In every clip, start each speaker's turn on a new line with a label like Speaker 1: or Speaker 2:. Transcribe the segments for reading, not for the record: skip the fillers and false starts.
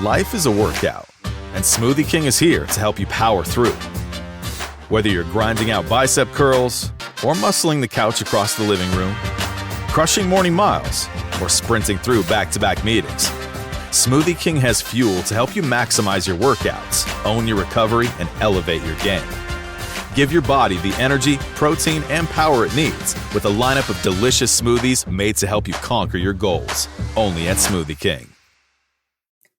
Speaker 1: Life is a workout, and Smoothie King is here to help you power through. Whether you're grinding out bicep curls or muscling the couch across the living room, crushing morning miles, or sprinting through back-to-back meetings, Smoothie King has fuel to help you maximize your workouts, own your recovery, and elevate your game. Give your body the energy, protein, and power it needs with a lineup of delicious smoothies made to help you conquer your goals. Only at Smoothie King.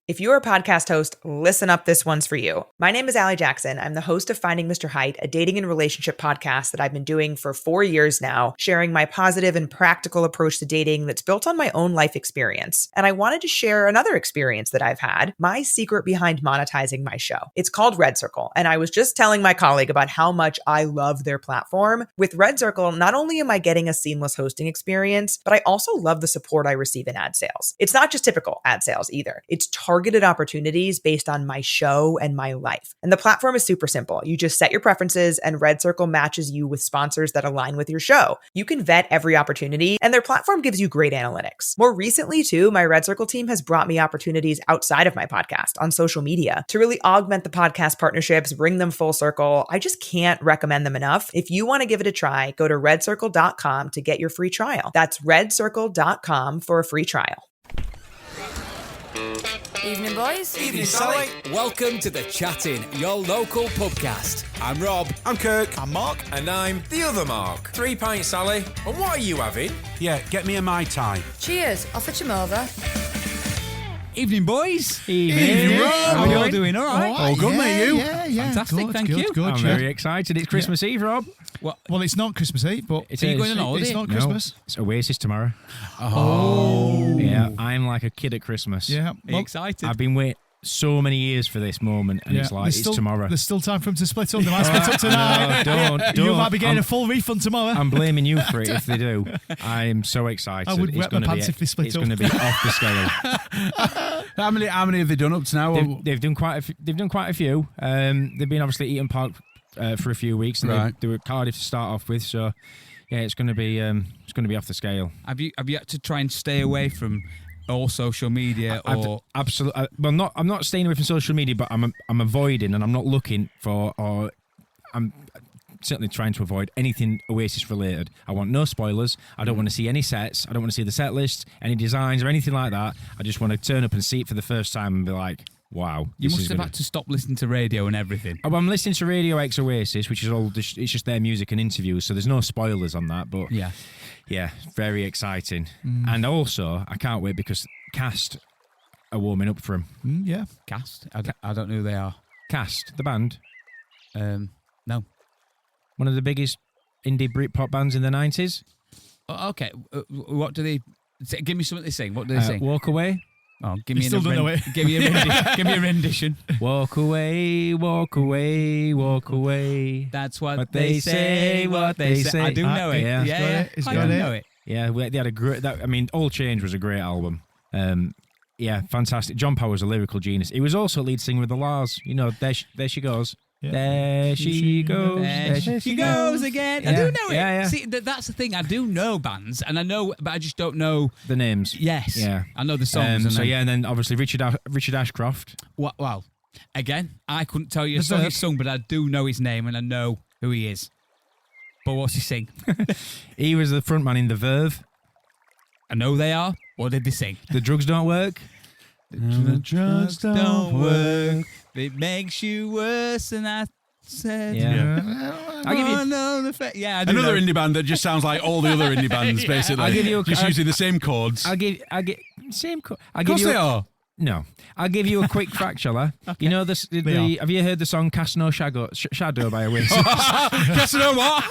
Speaker 2: If you're a podcast host, listen up, this one's for you. My name is Allie Jackson. I'm the host of Finding Mr. Height, a dating and relationship podcast that I've been doing for 4 years now, sharing my positive and practical approach to dating that's built on my own life experience. And I wanted to share another experience that I've had, my secret behind monetizing my show. It's called Red Circle, and I was just telling my colleague about how much I love their platform. With Red Circle, not only am I getting a seamless hosting experience, but I also love the support I receive in ad sales. It's not just typical ad sales either. It's targeted opportunities based on my show and my life. And the platform is super simple. You just set your preferences and Red Circle matches you with sponsors that align with your show. You can vet every opportunity and their platform gives you great analytics. More recently too, my Red Circle team has brought me opportunities outside of my podcast on social media to really augment the podcast partnerships, bring them full circle. I just can't recommend them enough. If you want to give it a try, go to redcircle.com to get your free trial. That's redcircle.com for a free trial.
Speaker 3: Evening, boys.
Speaker 4: Evening, Sally.
Speaker 5: Welcome to The Chatting, your local pubcast. I'm Rob.
Speaker 4: I'm Kirk.
Speaker 6: I'm Mark.
Speaker 5: And I'm the other Mark. 3 pints, Sally. And what are you having?
Speaker 4: Yeah, get me a Mai Tai.
Speaker 3: Cheers. I'll fetch 'em over.
Speaker 6: Evening, boys.
Speaker 4: Evening, Rob.
Speaker 6: How are you all doing? All right?
Speaker 4: All good, mate, you?
Speaker 6: Yeah. Fantastic, thank you.
Speaker 7: Good,
Speaker 6: I'm very excited. It's Christmas Eve, Rob.
Speaker 7: Well, it's not Christmas Eve, but
Speaker 6: Are you going on holiday?
Speaker 7: it's not Christmas.
Speaker 6: No, it's Oasis tomorrow.
Speaker 7: Oh.
Speaker 6: Yeah, I'm like a kid at Christmas.
Speaker 7: Yeah.
Speaker 6: Are you excited? I've been waiting so many years for this moment, and it's like, it's tomorrow.
Speaker 7: There's still time for them to split up. They might split up tonight.
Speaker 6: No, don't.
Speaker 7: You might be getting a full refund tomorrow.
Speaker 6: I'm blaming you for it if they do. I'm so excited.
Speaker 7: I would wet my pants if they split
Speaker 6: it's
Speaker 7: up.
Speaker 6: It's going to be off the scale.
Speaker 4: How many have they done up to now?
Speaker 6: They've done quite a few. They've been obviously Eaton Park for a few weeks, and
Speaker 4: Right.
Speaker 6: they were Cardiff to start off with. So yeah, it's going to be off the scale.
Speaker 8: Have you had to try and stay away from all social media
Speaker 6: Absolutely. Well, I'm not staying away from social media, but I'm avoiding, and I'm not looking for, or I'm certainly trying to avoid anything Oasis related. I want no spoilers. I don't want to see any sets. I don't want to see the set list, any designs or anything like that. I just want to turn up and see it for the first time and be like, wow.
Speaker 8: You must have had to stop listening to radio and everything.
Speaker 6: Oh, I'm listening to Radio X Oasis, which is it's just their music and interviews, so there's no spoilers on that. But yeah, very exciting. And also, I can't wait because Cast are warming up for him.
Speaker 7: Yeah.
Speaker 8: Cast? I don't know who they are.
Speaker 6: Cast, the band.
Speaker 8: No.
Speaker 6: One of the biggest indie Britpop bands in the 90s.
Speaker 8: Oh, okay. What do they... Give me something to sing. What do they sing?
Speaker 6: Walk Away.
Speaker 8: Oh, give me
Speaker 7: still don't know it.
Speaker 8: Give me a rendition.
Speaker 6: Walk away, walk away, walk away.
Speaker 8: That's what they say, what they say. I do know it.
Speaker 6: Yeah.
Speaker 8: I do know it.
Speaker 6: Yeah, they had a great... All Change was a great album. Yeah, fantastic. John Power's a lyrical genius. He was also lead singer of the Lars. You know, there she goes. Yeah. There she goes.
Speaker 8: There she goes again.
Speaker 6: Yeah.
Speaker 8: I do know it.
Speaker 6: Yeah.
Speaker 8: See, that's the thing. I do know bands, and I know, but I just don't know
Speaker 6: the names.
Speaker 8: Yes.
Speaker 6: Yeah.
Speaker 8: I know the songs.
Speaker 6: And then obviously Richard Ashcroft.
Speaker 8: Wow. Again, I couldn't tell you a song he's sung, but I do know his name and I know who he is. But what's he sing?
Speaker 6: He was the frontman in The Verve.
Speaker 8: I know they are. What did they sing?
Speaker 6: The Drugs Don't Work.
Speaker 8: The drugs don't work. It makes you worse than I said.
Speaker 6: Yeah.
Speaker 8: I'll give you I do
Speaker 4: Another
Speaker 8: know.
Speaker 4: indie band that just sounds like all the other indie bands, basically.
Speaker 6: I'll give you
Speaker 4: just using the same chords.
Speaker 6: I'll give same chord.
Speaker 4: Of course they are.
Speaker 6: No. I'll give you a quick fact, shall I? Okay. You know have you heard the song Cast No Shaggo, Shadow by Oasis?
Speaker 4: Cast No what?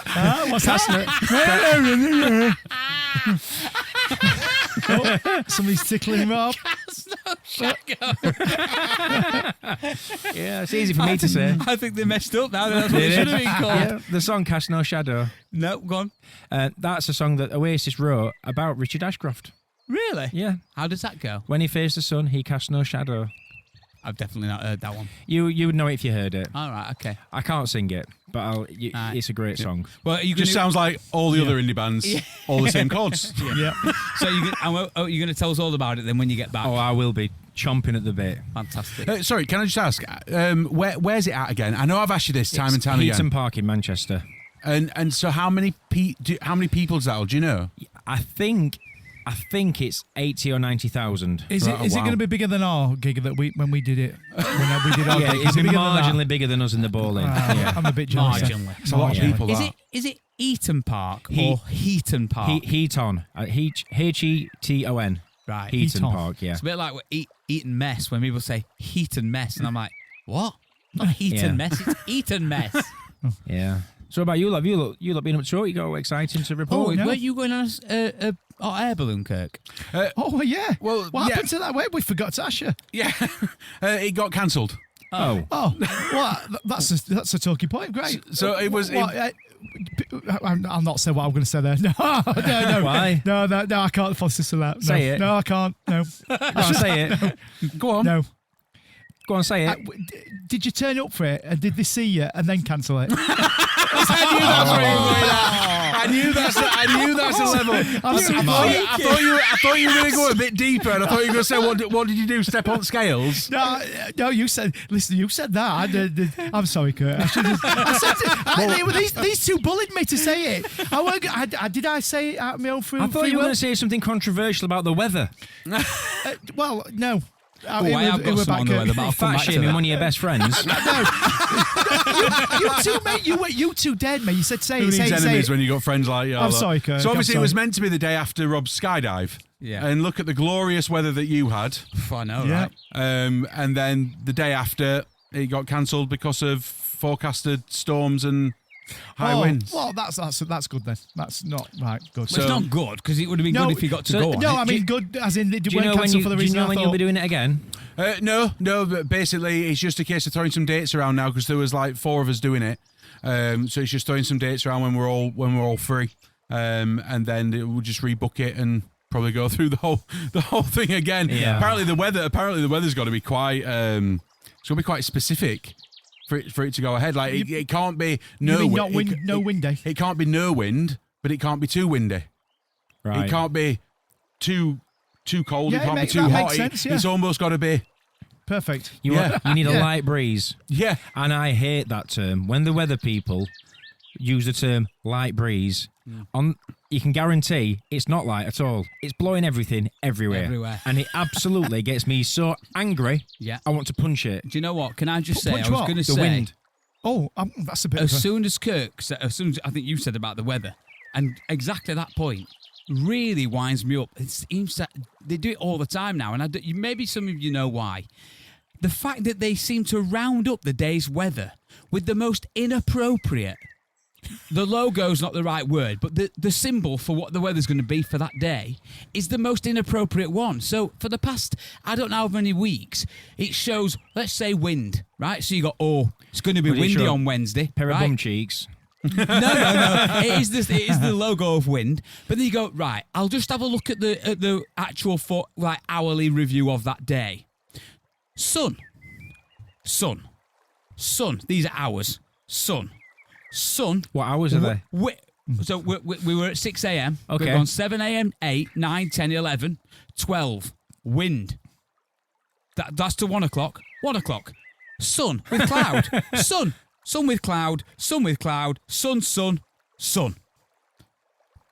Speaker 7: What's that? Somebody's tickling Rob.
Speaker 6: Yeah, it's easy for me to say.
Speaker 8: I think they messed up now. That's what it should have been called.
Speaker 6: Yeah, the song Cast No Shadow.
Speaker 8: No, go on.
Speaker 6: That's a song that Oasis wrote about Richard Ashcroft.
Speaker 8: Really?
Speaker 6: Yeah.
Speaker 8: How does that go?
Speaker 6: When he faced the sun, he cast no shadow.
Speaker 8: I've definitely not heard that one.
Speaker 6: You would know it if you heard it.
Speaker 8: All right, okay.
Speaker 6: I can't sing it, but it's a great song.
Speaker 8: Well,
Speaker 4: just sounds like all the other indie bands, all the same chords.
Speaker 8: Yeah. So you're going to tell us all about it then when you get back?
Speaker 6: Oh, I will be. chomping at the bit.
Speaker 8: Fantastic.
Speaker 4: Sorry, can I just ask, where's it at again? I know I've asked you this time and time
Speaker 6: Heaton
Speaker 4: again.
Speaker 6: Park in Manchester.
Speaker 4: And so how many people does that hold? Do you know?
Speaker 6: I think it's 80 or 90,000.
Speaker 7: Is it going to be bigger than our gig when we did it? When we did our
Speaker 6: Yeah,
Speaker 7: gig?
Speaker 6: it's
Speaker 7: Is it bigger than that?
Speaker 6: marginally bigger than us in the bowling. Yeah.
Speaker 7: I'm a bit jealous.
Speaker 8: Marginally.
Speaker 4: It's a lot of people.
Speaker 8: Is
Speaker 4: that.
Speaker 8: it Eaton Park or Heaton Park?
Speaker 6: Heaton. Heton.
Speaker 8: Right.
Speaker 6: Heaton
Speaker 7: Heaton.
Speaker 6: Park, yeah.
Speaker 8: It's a bit like Eaton Mess when people say Heaton Mess, and I'm like, what? Not Heaton
Speaker 6: Yeah.
Speaker 8: Mess, it's Eaton Mess.
Speaker 6: Yeah. So about you, love? You look been up to it. You got exciting to report.
Speaker 8: Weren't you going on a hot air balloon, Kirk?
Speaker 7: Oh, yeah.
Speaker 4: Well,
Speaker 7: what
Speaker 4: yeah.
Speaker 7: happened to that? We forgot to ask you.
Speaker 4: Yeah, it got cancelled.
Speaker 6: Oh.
Speaker 7: Oh, well, that's a talking point. Great.
Speaker 4: So it was.
Speaker 7: I'll not say what I'm going to say there. No.
Speaker 6: Why?
Speaker 7: No, I can't fuss to that. No.
Speaker 6: Say it.
Speaker 7: No, I can't. No.
Speaker 6: I'll say it.
Speaker 4: Go on.
Speaker 7: No.
Speaker 6: Go on, say it.
Speaker 7: Did you turn up for it and did they see you and then cancel it?
Speaker 4: I knew that's a level. I thought you were going to go a bit deeper, and I thought you were going to say, what did you do? Step on scales?
Speaker 7: No, you said. Listen, you said that. I'm sorry, Kurt. These two bullied me to say it. Did I say it out of my own free
Speaker 6: I thought you were going to say something controversial about the weather.
Speaker 7: Well, no.
Speaker 8: I have got some on the weather, but I'll come
Speaker 6: Fat
Speaker 8: back to
Speaker 6: shaming
Speaker 8: that.
Speaker 6: one of your best friends.
Speaker 7: You two, mate. You two dared me. You said say
Speaker 4: Who
Speaker 7: it.
Speaker 4: needs
Speaker 7: Say
Speaker 4: enemies
Speaker 7: it.
Speaker 4: when you got friends like you?
Speaker 7: I'm sorry, Kirk.
Speaker 4: So obviously
Speaker 7: I'm
Speaker 4: it was
Speaker 7: sorry.
Speaker 4: meant to be the day after Rob's skydive.
Speaker 8: Yeah.
Speaker 4: And look at the glorious weather that you had.
Speaker 8: I know,
Speaker 7: Yeah.
Speaker 8: right?
Speaker 4: And then the day after, it got cancelled because of forecasted storms and high winds.
Speaker 7: Well, that's good then. That's not right. Good.
Speaker 8: Well, it's not good, because it would have been
Speaker 7: No,
Speaker 8: good if you got to
Speaker 6: so-
Speaker 8: go on
Speaker 7: No,
Speaker 8: it.
Speaker 7: I mean good as in they
Speaker 6: Do you
Speaker 7: weren't
Speaker 6: know when
Speaker 7: cancelled for the reason I
Speaker 6: you'll
Speaker 7: thought.
Speaker 6: be doing it again?
Speaker 4: No, but basically it's just a case of throwing some dates around now because there was like 4 of us doing it. So it's just throwing some dates around when we're all free, and then we'll just rebook it and probably go through the whole thing again.
Speaker 6: Yeah.
Speaker 4: Apparently the weather's got to be quite it's going to be quite specific for it to go ahead. Like it can't be
Speaker 7: You mean
Speaker 4: no
Speaker 7: no wind day?
Speaker 4: It can't be no wind, but it can't be too windy.
Speaker 6: Right.
Speaker 4: It can't be too cold.
Speaker 7: Yeah,
Speaker 4: it can't be
Speaker 7: that
Speaker 4: too hot.
Speaker 7: makes sense, yeah.
Speaker 4: It's almost got to be.
Speaker 7: Perfect.
Speaker 6: You need a
Speaker 7: Yeah.
Speaker 6: light breeze.
Speaker 4: Yeah.
Speaker 6: And I hate that term. When the weather people use the term light breeze, you can guarantee it's not light at all. It's blowing everything everywhere. And it absolutely gets me so angry,
Speaker 8: Yeah.
Speaker 6: I want to punch it.
Speaker 8: Do you know what? Can I just say,
Speaker 7: Punch
Speaker 8: I was
Speaker 7: what?
Speaker 8: going to
Speaker 6: The
Speaker 8: say,
Speaker 6: wind.
Speaker 7: Oh, that's a bit.
Speaker 8: as
Speaker 7: of a-
Speaker 8: soon as Kirk said, as I think you said about the weather, and exactly that point really winds me up. It seems that they do it all the time now, and maybe some of you know why. The fact that they seem to round up the day's weather with the most inappropriate. The logo's not the right word, but the symbol for what the weather's going to be for that day is the most inappropriate one. So for the past, I don't know how many weeks, it shows, let's say, wind, right? So you got, it's going to be
Speaker 6: What did it
Speaker 8: windy
Speaker 6: show?
Speaker 8: on Wednesday.
Speaker 6: Pair of
Speaker 8: right?
Speaker 6: bum cheeks.
Speaker 8: No. It is the logo of wind. But then you go, right, I'll just have a look at the actual hourly review of that day. Sun. These are hours. Sun.
Speaker 6: What hours are they?
Speaker 8: So we were at 6 a.m.
Speaker 6: Okay.
Speaker 8: We've gone 7 a.m., 8, 9, 10, 11, 12. Wind. That's to 1 o'clock. 1 o'clock. Sun with cloud. Sun with cloud. Sun with cloud. Sun.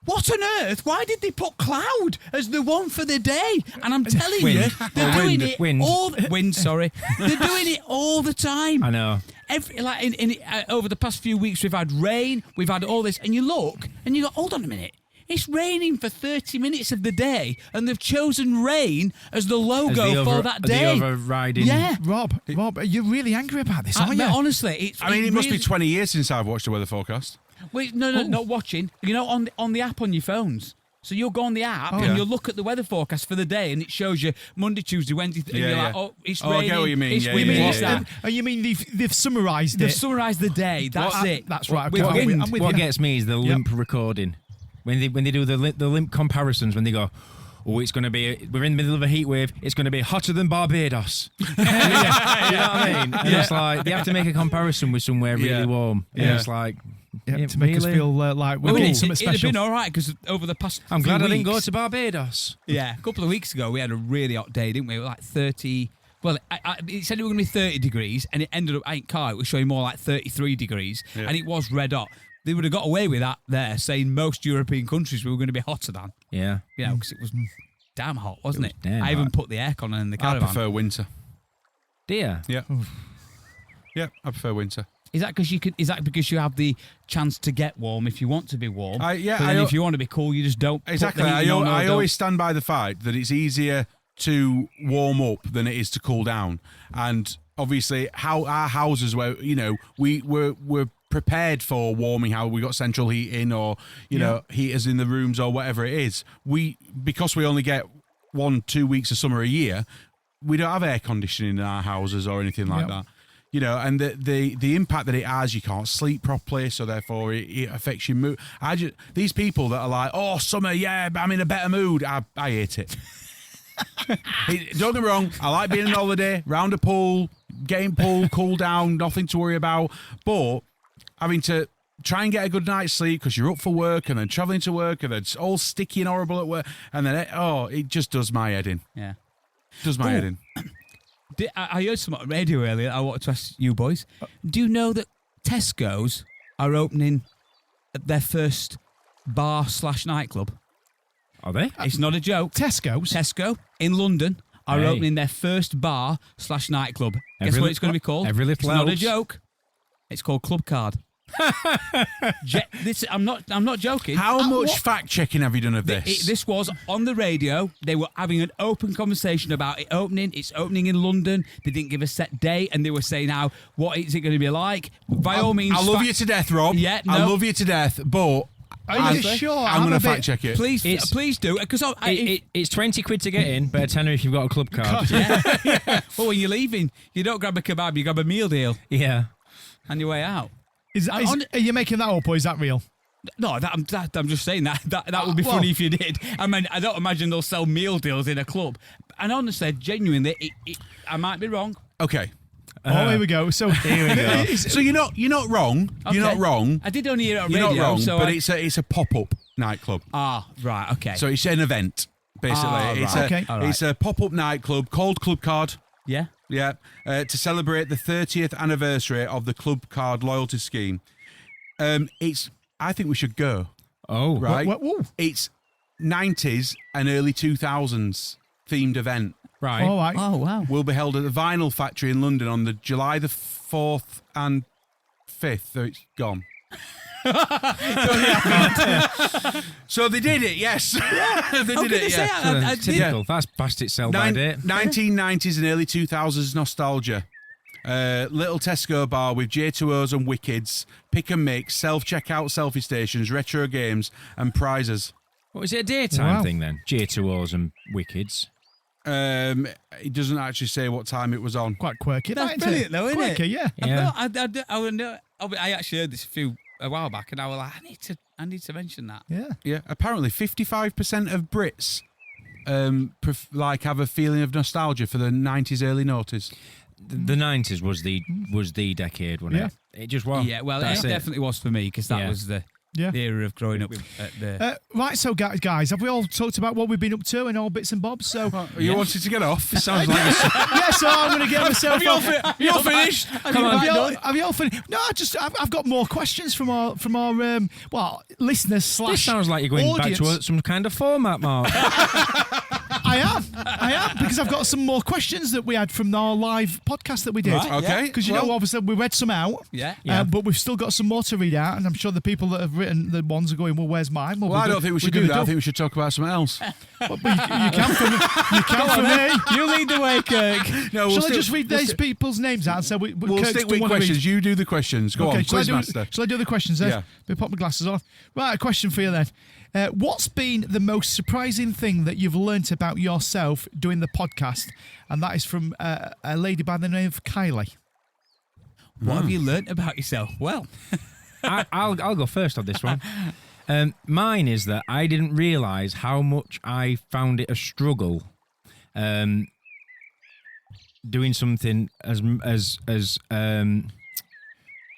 Speaker 8: What on earth? Why did they put cloud as the one for the day? And I'm telling you, they're doing it all. Wind, sorry. They're doing it all the time.
Speaker 6: I know.
Speaker 8: Over the past few weeks, we've had rain, we've had all this, and you look and you go, hold on a minute. It's raining for 30 minutes of the day, and they've chosen rain as the logo for that day.
Speaker 6: The overriding.
Speaker 8: Yeah.
Speaker 7: Rob, you're really angry about this, aren't you?
Speaker 8: Honestly,
Speaker 4: It must be 20 years since I've watched the weather forecast.
Speaker 8: Wait, no, not watching. You know, on the app on your phones. So you'll go on the app and you'll look at the weather forecast for the day, and it shows you Monday, Tuesday, Wednesday, and you're like, it's raining.
Speaker 4: I get what you mean.
Speaker 8: It's
Speaker 4: Yeah,
Speaker 8: windy,
Speaker 4: yeah,
Speaker 8: it's
Speaker 4: yeah.
Speaker 8: that.
Speaker 7: And you mean they've summarised
Speaker 8: They've
Speaker 7: it?
Speaker 8: summarised the day. That's it.
Speaker 7: That's right.
Speaker 8: With
Speaker 7: Okay,
Speaker 8: wind.
Speaker 7: I'm with
Speaker 6: What
Speaker 7: you.
Speaker 6: gets me is the limp recording. When they do the limp comparisons, when they go, it's going to be, we're in the middle of a heat wave, it's going to be hotter than Barbados. You know what I mean? And it's like, they have to make a comparison with somewhere really warm. And it's like,
Speaker 7: Yeah, to make us
Speaker 6: really?
Speaker 7: feel like we're getting something
Speaker 8: It'd have
Speaker 7: special.
Speaker 8: been all right because over the past
Speaker 6: I'm
Speaker 8: few
Speaker 6: glad I didn't go
Speaker 8: weeks-
Speaker 6: to Barbados.
Speaker 8: Yeah, a couple of weeks ago we had a really hot day, didn't we? Like 30. Well, it said it was going to be 30 degrees, and it ended up, it was showing more like 33 degrees, and it was red hot. They would have got away with that there, saying most European countries we were going to be hotter than.
Speaker 6: Yeah.
Speaker 8: You know, because it was damn hot, wasn't it?
Speaker 6: damn
Speaker 8: I even
Speaker 6: hot.
Speaker 8: put the aircon in the
Speaker 4: I
Speaker 8: caravan.
Speaker 4: prefer winter.
Speaker 6: Dear.
Speaker 4: Yeah. Yeah, I prefer winter.
Speaker 8: Is that because you have the chance to get warm if you want to be warm? But then if you want to be cool, you just don't.
Speaker 4: Exactly.
Speaker 8: Put the heating on or
Speaker 4: I
Speaker 8: don't-
Speaker 4: always stand by the fact that it's easier to warm up than it is to cool down. And obviously, how our houses were, we're prepared for warming. How we got central heating or heaters in the rooms or whatever it is. Because we only get 1-2 weeks of summer a year, we don't have air conditioning in our houses or anything like that. And the impact that it has, you can't sleep properly, so therefore it affects your mood. These people that are like, oh, summer, yeah, I'm in a better mood. I hate it. Don't get me wrong, I like being on holiday, round a pool, getting pool, cool down, nothing to worry about. But having to try and get a good night's sleep because you're up for work and then travelling to work and then it's all sticky and horrible at work, and then it just does my head in.
Speaker 8: Yeah.
Speaker 4: Does my head in.
Speaker 8: I heard something on the radio earlier. I wanted to ask you boys. Do you know that Tesco's are opening their first bar/nightclub?
Speaker 6: Are they?
Speaker 8: It's not a joke.
Speaker 7: Tesco's?
Speaker 8: Tesco in London are
Speaker 6: Hey.
Speaker 8: opening their first bar/nightclub. Guess
Speaker 6: Every
Speaker 8: what it's going to be called?
Speaker 6: every
Speaker 8: It's
Speaker 6: little
Speaker 8: not a
Speaker 6: helps.
Speaker 8: joke. It's called Club Card. I'm not joking.
Speaker 4: How much fact checking have you done of this?
Speaker 8: This was on the radio. They were having an open conversation about it opening. It's opening in London. They didn't give a set date, and they were saying, "Now, what is it going to be like?" By all means,
Speaker 4: I love you to death, Rob.
Speaker 8: Yeah,
Speaker 4: I
Speaker 8: no.
Speaker 4: love you to death, but
Speaker 7: Are you sure?
Speaker 4: I'm going to
Speaker 7: a bit-
Speaker 4: fact check it.
Speaker 8: please do because
Speaker 6: It's 20 quid to get in, but a tenner if you've got a club card.
Speaker 8: well, when you're leaving, you don't grab a kebab, you grab a meal deal
Speaker 6: Yeah.
Speaker 8: on your way out.
Speaker 7: Are you making that up or is that real?
Speaker 8: No, I'm just saying that would be funny if you did. I mean, I don't imagine they'll sell meal deals in a club. And honestly, genuinely, I might be wrong.
Speaker 4: Okay.
Speaker 7: Here we go. So here we go.
Speaker 4: So you're not wrong.
Speaker 8: Okay.
Speaker 4: You're not wrong.
Speaker 8: I did only hear it on
Speaker 4: You're
Speaker 8: radio.
Speaker 4: not wrong.
Speaker 8: so
Speaker 4: But
Speaker 8: I-
Speaker 4: it's a pop-up nightclub.
Speaker 8: right, okay.
Speaker 4: So it's an event, basically.
Speaker 8: Right.
Speaker 7: Okay.
Speaker 8: All right.
Speaker 4: It's a pop-up nightclub called Club Card.
Speaker 8: yeah.
Speaker 4: Yeah, to celebrate the 30th anniversary of the Club Card loyalty scheme. I think we should go.
Speaker 6: Oh.
Speaker 4: Right.
Speaker 7: Whoa.
Speaker 4: It's 90s and early 2000s themed event.
Speaker 6: Right.
Speaker 7: All right.
Speaker 8: Oh, wow.
Speaker 4: Will be held at the Vinyl Factory in London on the July the 4th and 5th. So it's gone. So they did it, yes. They did it, yeah.
Speaker 8: I did.
Speaker 6: Typical. That's past its sell-by date.
Speaker 4: 1990s and early 2000s nostalgia. Little Tesco bar with J2Os and Wickeds, pick and mix, self-checkout selfie stations, retro games and prizes.
Speaker 6: What was it, a daytime
Speaker 7: Wow.
Speaker 6: thing then? J2Os and Wickeds.
Speaker 4: It doesn't actually say what time it was on.
Speaker 7: Quite quirky.
Speaker 8: That's
Speaker 7: that, isn't
Speaker 8: brilliant
Speaker 7: it?
Speaker 8: though, isn't
Speaker 7: Quirky,
Speaker 8: it?
Speaker 7: yeah.
Speaker 6: Yeah.
Speaker 8: I actually heard this a while back, and I was like, I need to mention that.
Speaker 7: Yeah.
Speaker 4: Yeah, apparently 55% of Brits have a feeling of nostalgia for the 90s, early noughties.
Speaker 6: The 90s was the decade, wasn't it? It just was.
Speaker 8: Yeah, well,
Speaker 6: That's
Speaker 8: it definitely was for me because that
Speaker 6: Yeah.
Speaker 8: was the
Speaker 7: Yeah.
Speaker 8: era of growing up at the.
Speaker 7: Right, so guys, have we all talked about what we've been up to and all bits and bobs? So
Speaker 4: You wanted to get off? It sounds like
Speaker 7: yeah, so I'm going to get myself off.
Speaker 4: you're finished.
Speaker 7: Have you all finished? No, I've got more questions from our listeners /
Speaker 6: This sounds like you're going
Speaker 7: audience.
Speaker 6: back to some kind of format, Mark.
Speaker 7: I am because I've got some more questions that we had from our live podcast that we did.
Speaker 8: Right,
Speaker 4: Okay.
Speaker 7: Because
Speaker 4: well,
Speaker 7: obviously we read some out,
Speaker 8: Yeah.
Speaker 7: but we've still got some more to read out, and I'm sure the people that have written the ones are going, well, where's mine?
Speaker 4: Well, I don't think we should do that. I think we should talk about something else.
Speaker 7: But you can for me. You can for me.
Speaker 8: You lead the way, Kirk.
Speaker 4: No,
Speaker 7: Shall I just read these people's names out? So
Speaker 4: We'll
Speaker 7: Kirk's
Speaker 4: stick
Speaker 7: don't
Speaker 4: with
Speaker 7: wanna read-
Speaker 4: questions. You do the questions. Go on,
Speaker 7: shall I
Speaker 4: Quizmaster.
Speaker 7: do the questions then?
Speaker 4: Yeah.
Speaker 7: Let me pop my glasses on. Right, a question for you then. What's been the most surprising thing that you've learnt about yourself doing the podcast? And that is from a lady by the name of Kylie.
Speaker 8: What have you learnt about yourself? Well,
Speaker 6: I'll go first on this one. Mine is that I didn't realise how much I found it a struggle doing something as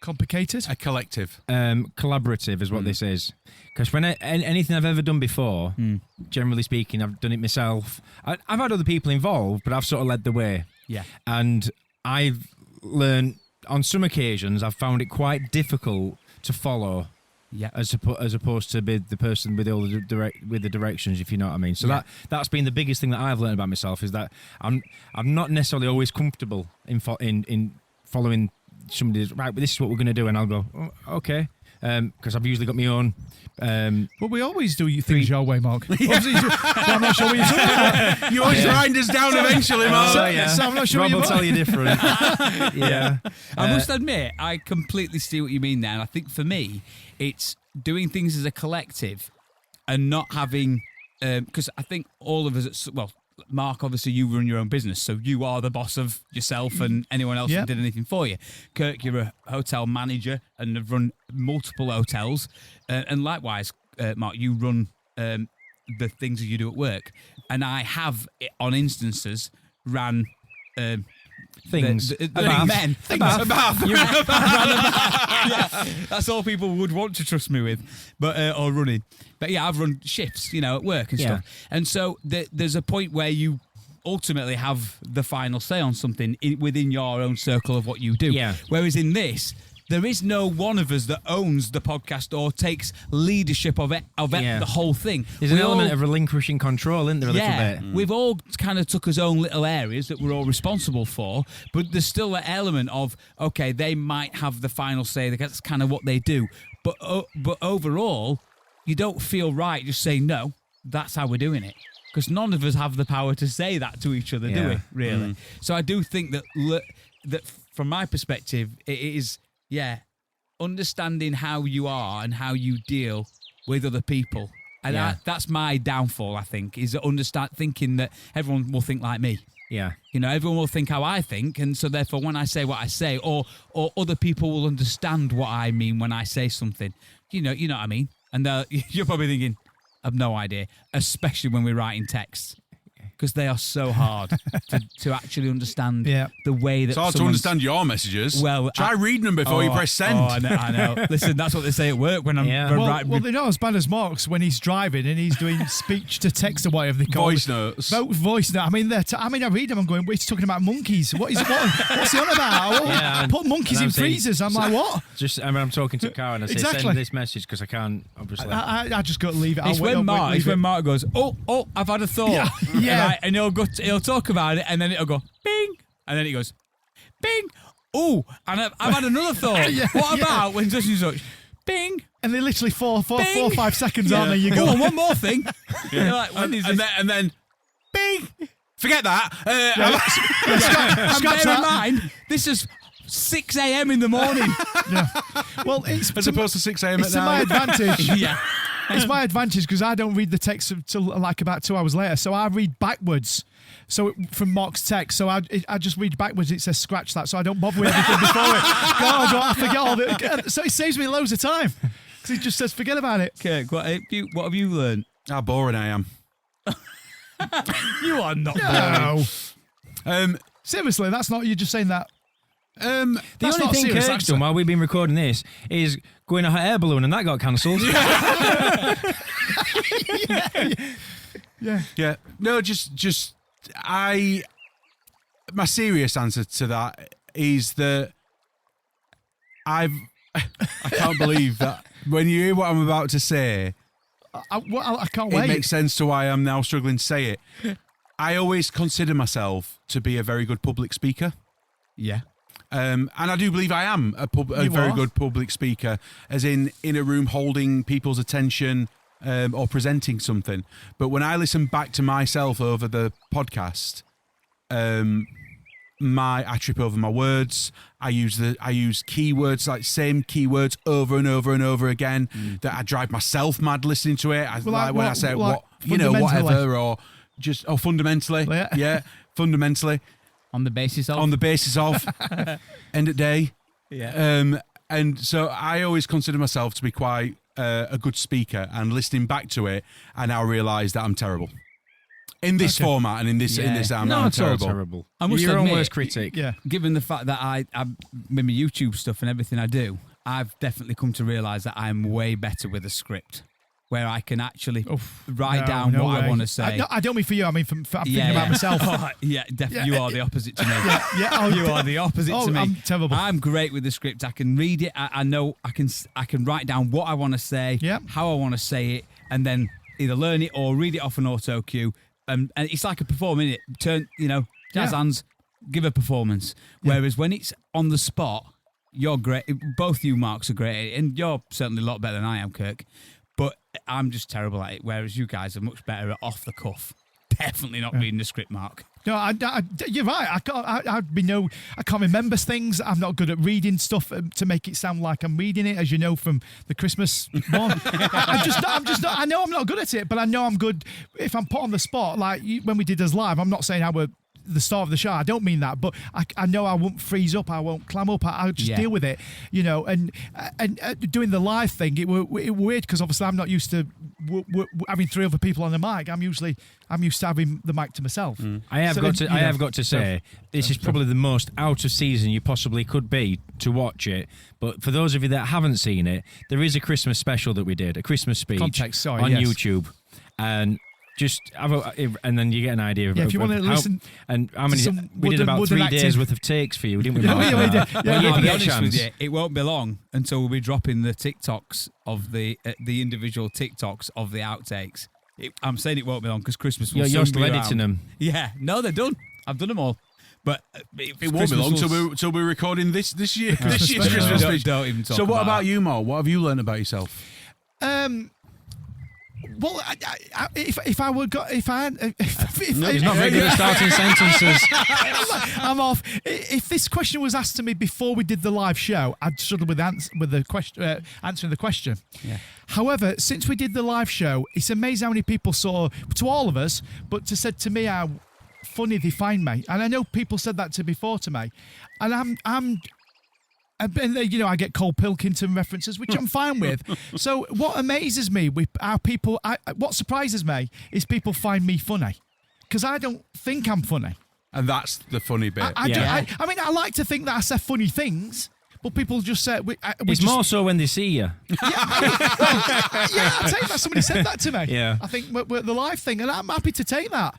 Speaker 7: Complicated.
Speaker 4: A collective.
Speaker 6: Collaborative is what this is. Because when anything I've ever done before, generally speaking, I've done it myself. I've had other people involved, but I've sort of led the way.
Speaker 8: Yeah.
Speaker 6: And I've learned, on some occasions, I've found it quite difficult to follow.
Speaker 8: Yeah.
Speaker 6: As opposed to be the person with all the directions, if you know what I mean. So that's been the biggest thing that I've learned about myself, is that I'm not necessarily always comfortable in following somebody's right. But this is what we're going to do, and I'll go okay, because I've usually got my own.
Speaker 7: But we always do things your way, Mark. Obviously, I'm not sure what you're talking about.
Speaker 4: You always grind us down eventually, Mark.
Speaker 7: So I'm not sure
Speaker 6: Rob will
Speaker 7: what
Speaker 6: tell you different. Yeah.
Speaker 8: I must admit, I completely see what you mean there. And I think for me, it's doing things as a collective and not having, because I think all of us, Mark, obviously you run your own business, so you are the boss of yourself and anyone else that did anything for you. Kirk, you're a hotel manager and have run multiple hotels. And likewise, Mark, you run the things that you do at work. And I have, on instances, ran...
Speaker 6: Things.
Speaker 8: The men.
Speaker 6: A bath.
Speaker 8: Yeah, that's all people would want to trust me with, but or running. But yeah, I've run shifts, at work and stuff. And so there's a point where you ultimately have the final say on something within your own circle of what you do.
Speaker 6: Yeah.
Speaker 8: Whereas in this, there is no one of us that owns the podcast or takes leadership of it, the whole thing.
Speaker 6: There's an element of relinquishing control, isn't there, a little bit?
Speaker 8: We've all kind of took our own little areas that we're all responsible for, but there's still an element of, okay, they might have the final say, that's kind of what they do. But overall, you don't feel right just saying, no, that's how we're doing it. Because none of us have the power to say that to each other, do we, really? So I do think that from my perspective, it is... Yeah, understanding how you are and how you deal with other people. And that's my downfall, I think, is thinking that everyone will think like me.
Speaker 6: Yeah.
Speaker 8: Everyone will think how I think, and so therefore when I say what I say, or other people will understand what I mean when I say something. You know what I mean? And you're probably thinking, I've no idea, especially when we're writing texts. Because they are so hard to actually understand the way that
Speaker 4: it's hard to understand your messages.
Speaker 8: Well,
Speaker 4: try reading them before you press send.
Speaker 8: Oh, I know. Listen, that's what they say at work when I'm writing.
Speaker 7: Well, they're not as bad as Mark's when he's driving and he's doing speech to text or whatever they call
Speaker 4: voice
Speaker 7: it.
Speaker 4: Notes.
Speaker 7: Voice note. I mean, I read them. I'm going, he's talking about monkeys. What's he on about? Put monkeys in freezers. I'm like, what?
Speaker 6: I'm talking to Karen and I say, send this message because I can't, obviously.
Speaker 7: I just got to leave it.
Speaker 8: It's when Mark goes, oh, I've had a thought.
Speaker 7: Yeah.
Speaker 8: And he'll talk about it, and then it'll go bing, and then it goes bing. Oh, and I've had another thought. What about when such and such? Bing.
Speaker 7: And they're literally 4 or 5 seconds on there. You go.
Speaker 8: Oh, one more thing. You're like,
Speaker 4: and then bing. Forget that.
Speaker 8: Bear in mind, this is 6 a.m. in the morning.
Speaker 7: Well, it's
Speaker 4: as opposed to 6 a.m.
Speaker 7: It's
Speaker 4: at
Speaker 7: to my
Speaker 4: night.
Speaker 7: advantage. It's my advantage because I don't read the text until like about 2 hours later. So I read backwards. So from Mark's text, so I just read backwards. It says scratch that, so I don't bother with everything before it. God, I forget all of it. So it saves me loads of time because it just says forget about it.
Speaker 8: Kirk, what have you learned?
Speaker 4: How boring I am.
Speaker 8: You are not
Speaker 7: boring. Seriously, that's not you just saying that.
Speaker 6: The only thing Kirk's done while we've been recording this is going a hot air balloon, and that got cancelled.
Speaker 4: Yeah. No, just my serious answer to that is that I can't believe that when you hear what I'm about to say,
Speaker 7: I can't wait.
Speaker 4: It makes sense to why I'm now struggling to say it. I always consider myself to be a very good public speaker.
Speaker 8: Yeah.
Speaker 4: And I do believe I am a very good public speaker, as in a room holding people's attention or presenting something. But when I listen back to myself over the podcast, I trip over my words. I use keywords, like same keywords over and over and over again. That I drive myself mad listening to it. I say whatever, or just fundamentally, fundamentally.
Speaker 8: On the basis
Speaker 4: of end of day.
Speaker 8: Yeah.
Speaker 4: And so I always consider myself to be quite a good speaker, and listening back to it, I now realise that I'm terrible. In this format and in this I'm
Speaker 6: Not at all
Speaker 4: terrible.
Speaker 6: terrible.
Speaker 8: I must
Speaker 6: You're your own
Speaker 8: admit,
Speaker 6: worst critic.
Speaker 7: Yeah.
Speaker 8: Given the fact that I with my YouTube stuff and everything I do, I've definitely come to realise that I'm way better with a script where I can actually write down what I want to say.
Speaker 7: I don't mean for you. I mean, I'm thinking about myself.
Speaker 8: Yeah, definitely. You are the opposite to me.
Speaker 7: You
Speaker 8: are the opposite to me.
Speaker 7: I'm terrible.
Speaker 8: I'm great with the script. I can read it. I know I can write down what I want to say, how I want to say it, and then either learn it or read it off an auto cue. And it's like a performance, innit? Turn, jazz hands, give a performance. Whereas when it's on the spot, you're great. Both you, Marks, are great at it, and you're certainly a lot better than I am, Kirk. But I'm just terrible at it, whereas you guys are much better at off the cuff. Definitely not reading the script, Mark.
Speaker 7: No, you're right. I can't remember things. I'm not good at reading stuff to make it sound like I'm reading it, as you know from the Christmas one. I'm just not. I know I'm not good at it, but I know I'm good if I'm put on the spot. Like when we did us live, I'm not saying how we're the start of the show. I don't mean that, but I know I won't freeze up. I won't clam up. I'll just deal with it, And doing the live thing, it weird because obviously I'm not used to having three other people on the mic. I'm used to having the mic to myself.
Speaker 6: I have got to say, this is probably the most out of season you possibly could be to watch it. But for those of you that haven't seen it, there is a Christmas special that we did, a Christmas speech on YouTube, and just and then you get an idea of
Speaker 7: if you want to listen.
Speaker 6: And how many we did about 3 days worth of takes for you, didn't we?
Speaker 7: We did.
Speaker 8: I'll be honest with you, it won't be long until we'll be dropping the TikToks of the individual TikToks of the outtakes. I'm saying it won't be long because Christmas will
Speaker 6: You're
Speaker 8: soon
Speaker 6: still
Speaker 8: be
Speaker 6: editing
Speaker 8: around.
Speaker 6: them.
Speaker 8: Yeah, no, they're done. I've done them all. But
Speaker 4: it won't be long till we're recording this year. This year's Christmas speech.
Speaker 8: Don't even talk.
Speaker 4: So what about
Speaker 8: it.
Speaker 4: you, Mo? What have you learned about yourself?
Speaker 7: Well, if I were he's
Speaker 6: not very good at starting sentences.
Speaker 7: I'm off. If this question was asked to me before we did the live show, I'd struggle with the question, answering the question.
Speaker 8: Yeah.
Speaker 7: However, since we did the live show, it's amazing how many people saw, to all of us, but said to me how funny they find me, and I know people said that before to me, and and I get Cole Pilkington references, which I'm fine with. So what amazes me with our people, what surprises me is people find me funny, because I don't think I'm funny.
Speaker 4: And that's the funny bit.
Speaker 7: I mean, I like to think that I say funny things, but people just say...
Speaker 6: It's more so when they see you.
Speaker 7: I'll take that. Somebody said that to me.
Speaker 6: Yeah.
Speaker 7: I think we're the live thing, and I'm happy to take that.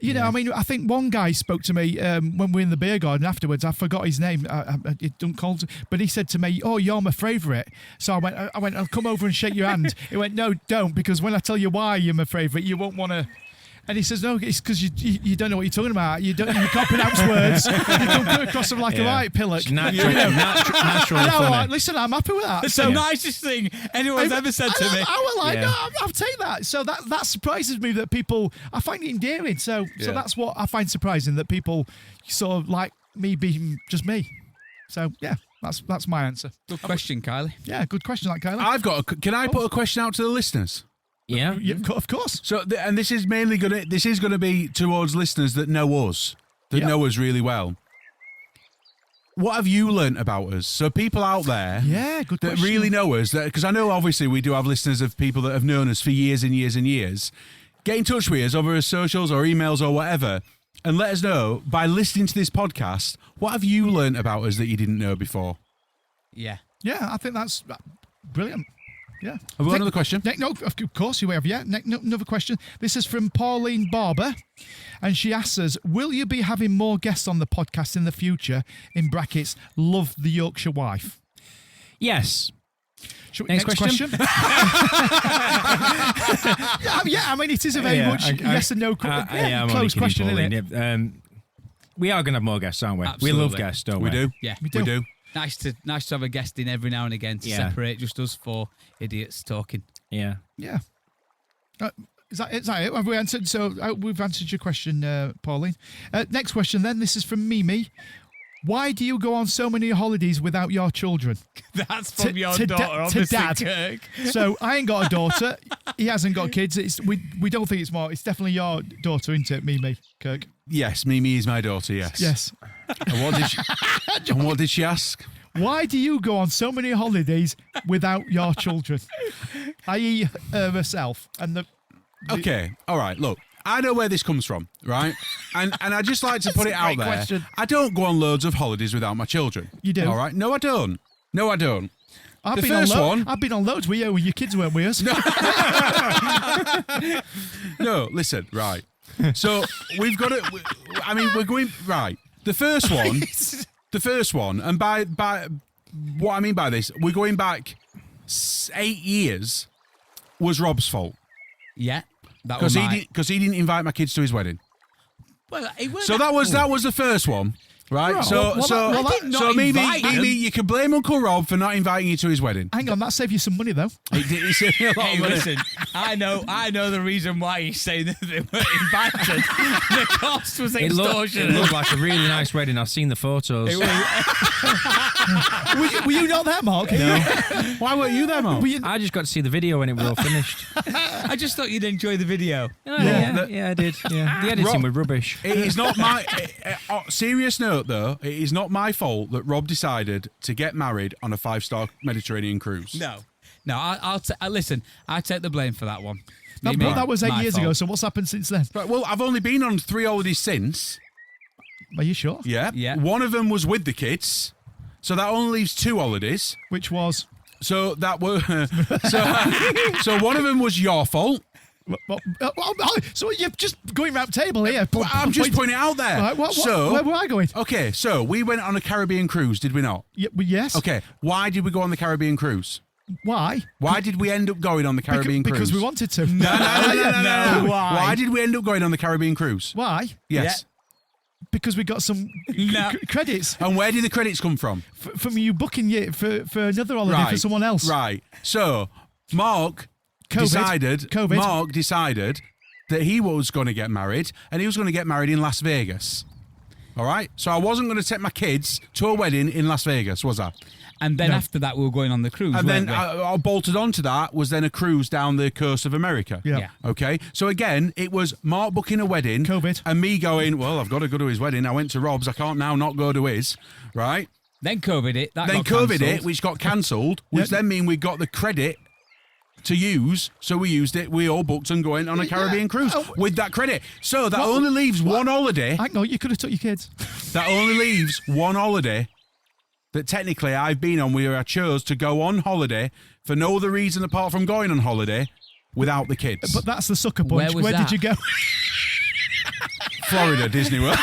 Speaker 7: I mean, I think one guy spoke to me when we were in the beer garden afterwards. I forgot his name. But he said to me, "Oh, you're my favourite." So I went, "I'll come over and shake your hand." He went, "No, don't, because when I tell you why you're my favourite, you won't want to." And he says, "No, it's because you don't know what you're talking about. You can't pronounce words. You come across them like a right pillock."
Speaker 6: It's natural.
Speaker 7: Like, listen, I'm happy with that.
Speaker 8: It's the nicest thing anyone's ever said to me.
Speaker 7: I was like, no, I'll take that. So that surprises me that people, I find it endearing. So that's what I find surprising, that people sort of like me being just me. So yeah, that's my answer.
Speaker 8: Good question, Kylie.
Speaker 7: Yeah, good question, like Kylie.
Speaker 4: Can I put a question out to the listeners?
Speaker 6: Yeah,
Speaker 7: of course.
Speaker 4: So, and this is mainly going to be towards listeners that know us, know us really well. What have you learnt about us? So, people out there,
Speaker 7: good
Speaker 4: that
Speaker 7: question.
Speaker 4: really know us, because I know obviously we do have listeners of people that have known us for years and years and years. Get in touch with us over our socials or emails or whatever, and let us know by listening to this podcast. What have you learnt about us that you didn't know before?
Speaker 8: Yeah,
Speaker 7: I think that's brilliant. Yeah.
Speaker 4: Have we got another question?
Speaker 7: No, of course you have. Yeah. Another question. This is from Pauline Barber, and she asks us, "Will you be having more guests on the podcast in the future?" In brackets, love the Yorkshire wife.
Speaker 6: Yes.
Speaker 7: Next question. I mean, it is a very much yes and no close question, isn't it?
Speaker 6: We are going to have more guests, aren't we?
Speaker 8: Absolutely.
Speaker 6: We love guests, don't we?
Speaker 8: We do.
Speaker 7: Yeah,
Speaker 4: we do.
Speaker 8: Nice to have a guest in every now and again to separate just us four idiots talking.
Speaker 6: Yeah.
Speaker 7: Yeah. Is that it? Have we answered? So we've answered your question, Pauline. Next question then. This is from Mimi. Why do you go on so many holidays without your children?
Speaker 8: That's from your daughter, obviously,
Speaker 7: to Dad.
Speaker 8: Kirk.
Speaker 7: So I ain't got a daughter. He hasn't got kids. We don't think it's more. It's definitely your daughter, isn't it, Mimi, Kirk?
Speaker 4: Yes, Mimi is my daughter, yes.
Speaker 7: Yes.
Speaker 4: And what did she ask?
Speaker 7: Why do you go on so many holidays without your children? I.e. herself. And
Speaker 4: Okay, all right, look. I know where this comes from, right? And I just like to put it out
Speaker 7: great
Speaker 4: there.
Speaker 7: question.
Speaker 4: I don't go on loads of holidays without my children.
Speaker 7: You do?
Speaker 4: All right? No, I don't.
Speaker 7: I've
Speaker 4: The
Speaker 7: been
Speaker 4: first one-
Speaker 7: I've been on loads with you when your kids weren't with us.
Speaker 4: No, listen, right. So we've got it. I mean, we're going right. The first one, and by what I mean by this, we're going back 8 years. Was Rob's fault
Speaker 8: Yeah. That was
Speaker 4: because he didn't invite my kids to his wedding.
Speaker 8: Well, it
Speaker 4: So that was the first one. Right,
Speaker 7: Right.
Speaker 4: so
Speaker 8: not
Speaker 4: maybe
Speaker 8: invite him.
Speaker 4: you can blame Uncle Rob for not inviting you to his wedding.
Speaker 7: Hang on, that saved you some money though.
Speaker 4: He saved me a lot
Speaker 8: Hey,
Speaker 4: of money.
Speaker 8: listen, I know the reason why he's saying that they weren't invited. The cost was
Speaker 6: It
Speaker 8: extortionate.
Speaker 6: looked like a really nice wedding. I've seen the photos.
Speaker 7: Were you not there, Mark?
Speaker 6: No.
Speaker 4: Why weren't you there, Mark?
Speaker 7: Were you,
Speaker 6: I just got to see the video when it was all finished.
Speaker 8: I just thought you'd enjoy the video.
Speaker 6: Yeah, I did. Yeah, the editing was rubbish.
Speaker 4: It is not my serious note though. It is not my fault that Rob decided to get married on a 5-star Mediterranean cruise.
Speaker 8: No, I'll listen. I take the blame for that one.
Speaker 7: that was 8
Speaker 8: My
Speaker 7: years
Speaker 8: fault.
Speaker 7: ago, so what's happened since then?
Speaker 4: Right, well, I've only been on 3 holidays since.
Speaker 7: Are you sure?
Speaker 4: Yeah.
Speaker 8: Yeah.
Speaker 4: One of them was with the kids, so that only leaves 2 holidays.
Speaker 7: Which was?
Speaker 4: So that were so one of them was your fault.
Speaker 7: So you're just going round table here.
Speaker 4: I'm just pointing it out there.
Speaker 7: Right,
Speaker 4: So
Speaker 7: where were I going?
Speaker 4: okay, so we went on a Caribbean cruise, did we not?
Speaker 7: Yes.
Speaker 4: Okay, why did we go on the Caribbean cruise?
Speaker 7: Why?
Speaker 4: Why did we end up going on the Caribbean cruise?
Speaker 7: Because we wanted to.
Speaker 4: No.
Speaker 8: Why?
Speaker 4: Why did we end up going on the Caribbean cruise?
Speaker 7: Why?
Speaker 4: Yes.
Speaker 7: Because we got some
Speaker 8: No.
Speaker 7: credits
Speaker 4: And where did the credits come from?
Speaker 7: from you booking it for another holiday for someone else.
Speaker 4: Right. So Mark
Speaker 7: COVID.
Speaker 4: Mark decided that he was going to get married, and he was going to get married in Las Vegas. All right. So I wasn't going to take my kids to a wedding in Las Vegas, was I?
Speaker 8: And then
Speaker 7: No.
Speaker 8: after that, we were going on the cruise.
Speaker 4: And then
Speaker 8: weren't we?
Speaker 4: I bolted onto that was then a cruise down the coast of America.
Speaker 7: Yeah.
Speaker 8: Yeah.
Speaker 4: Okay. So again, it was Mark booking a wedding.
Speaker 7: COVID.
Speaker 4: And me going, well, I've got to go to his wedding. I went to Rob's. I can't now not go to his. Right.
Speaker 8: Then COVID it. That
Speaker 4: Then
Speaker 8: got
Speaker 4: COVID
Speaker 8: cancelled.
Speaker 4: it, which got cancelled, which then mean we got the credit to use. So we used it. We all booked and going on a Caribbean cruise with that credit. So that only leaves one holiday.
Speaker 7: Hang on, you could have took your kids.
Speaker 4: That only leaves one holiday that technically I've been on where I chose to go on holiday for no other reason apart from going on holiday without the kids.
Speaker 7: But that's the sucker punch.
Speaker 8: Where was
Speaker 7: Where
Speaker 8: that?
Speaker 7: did you go?
Speaker 4: Florida, Disney World.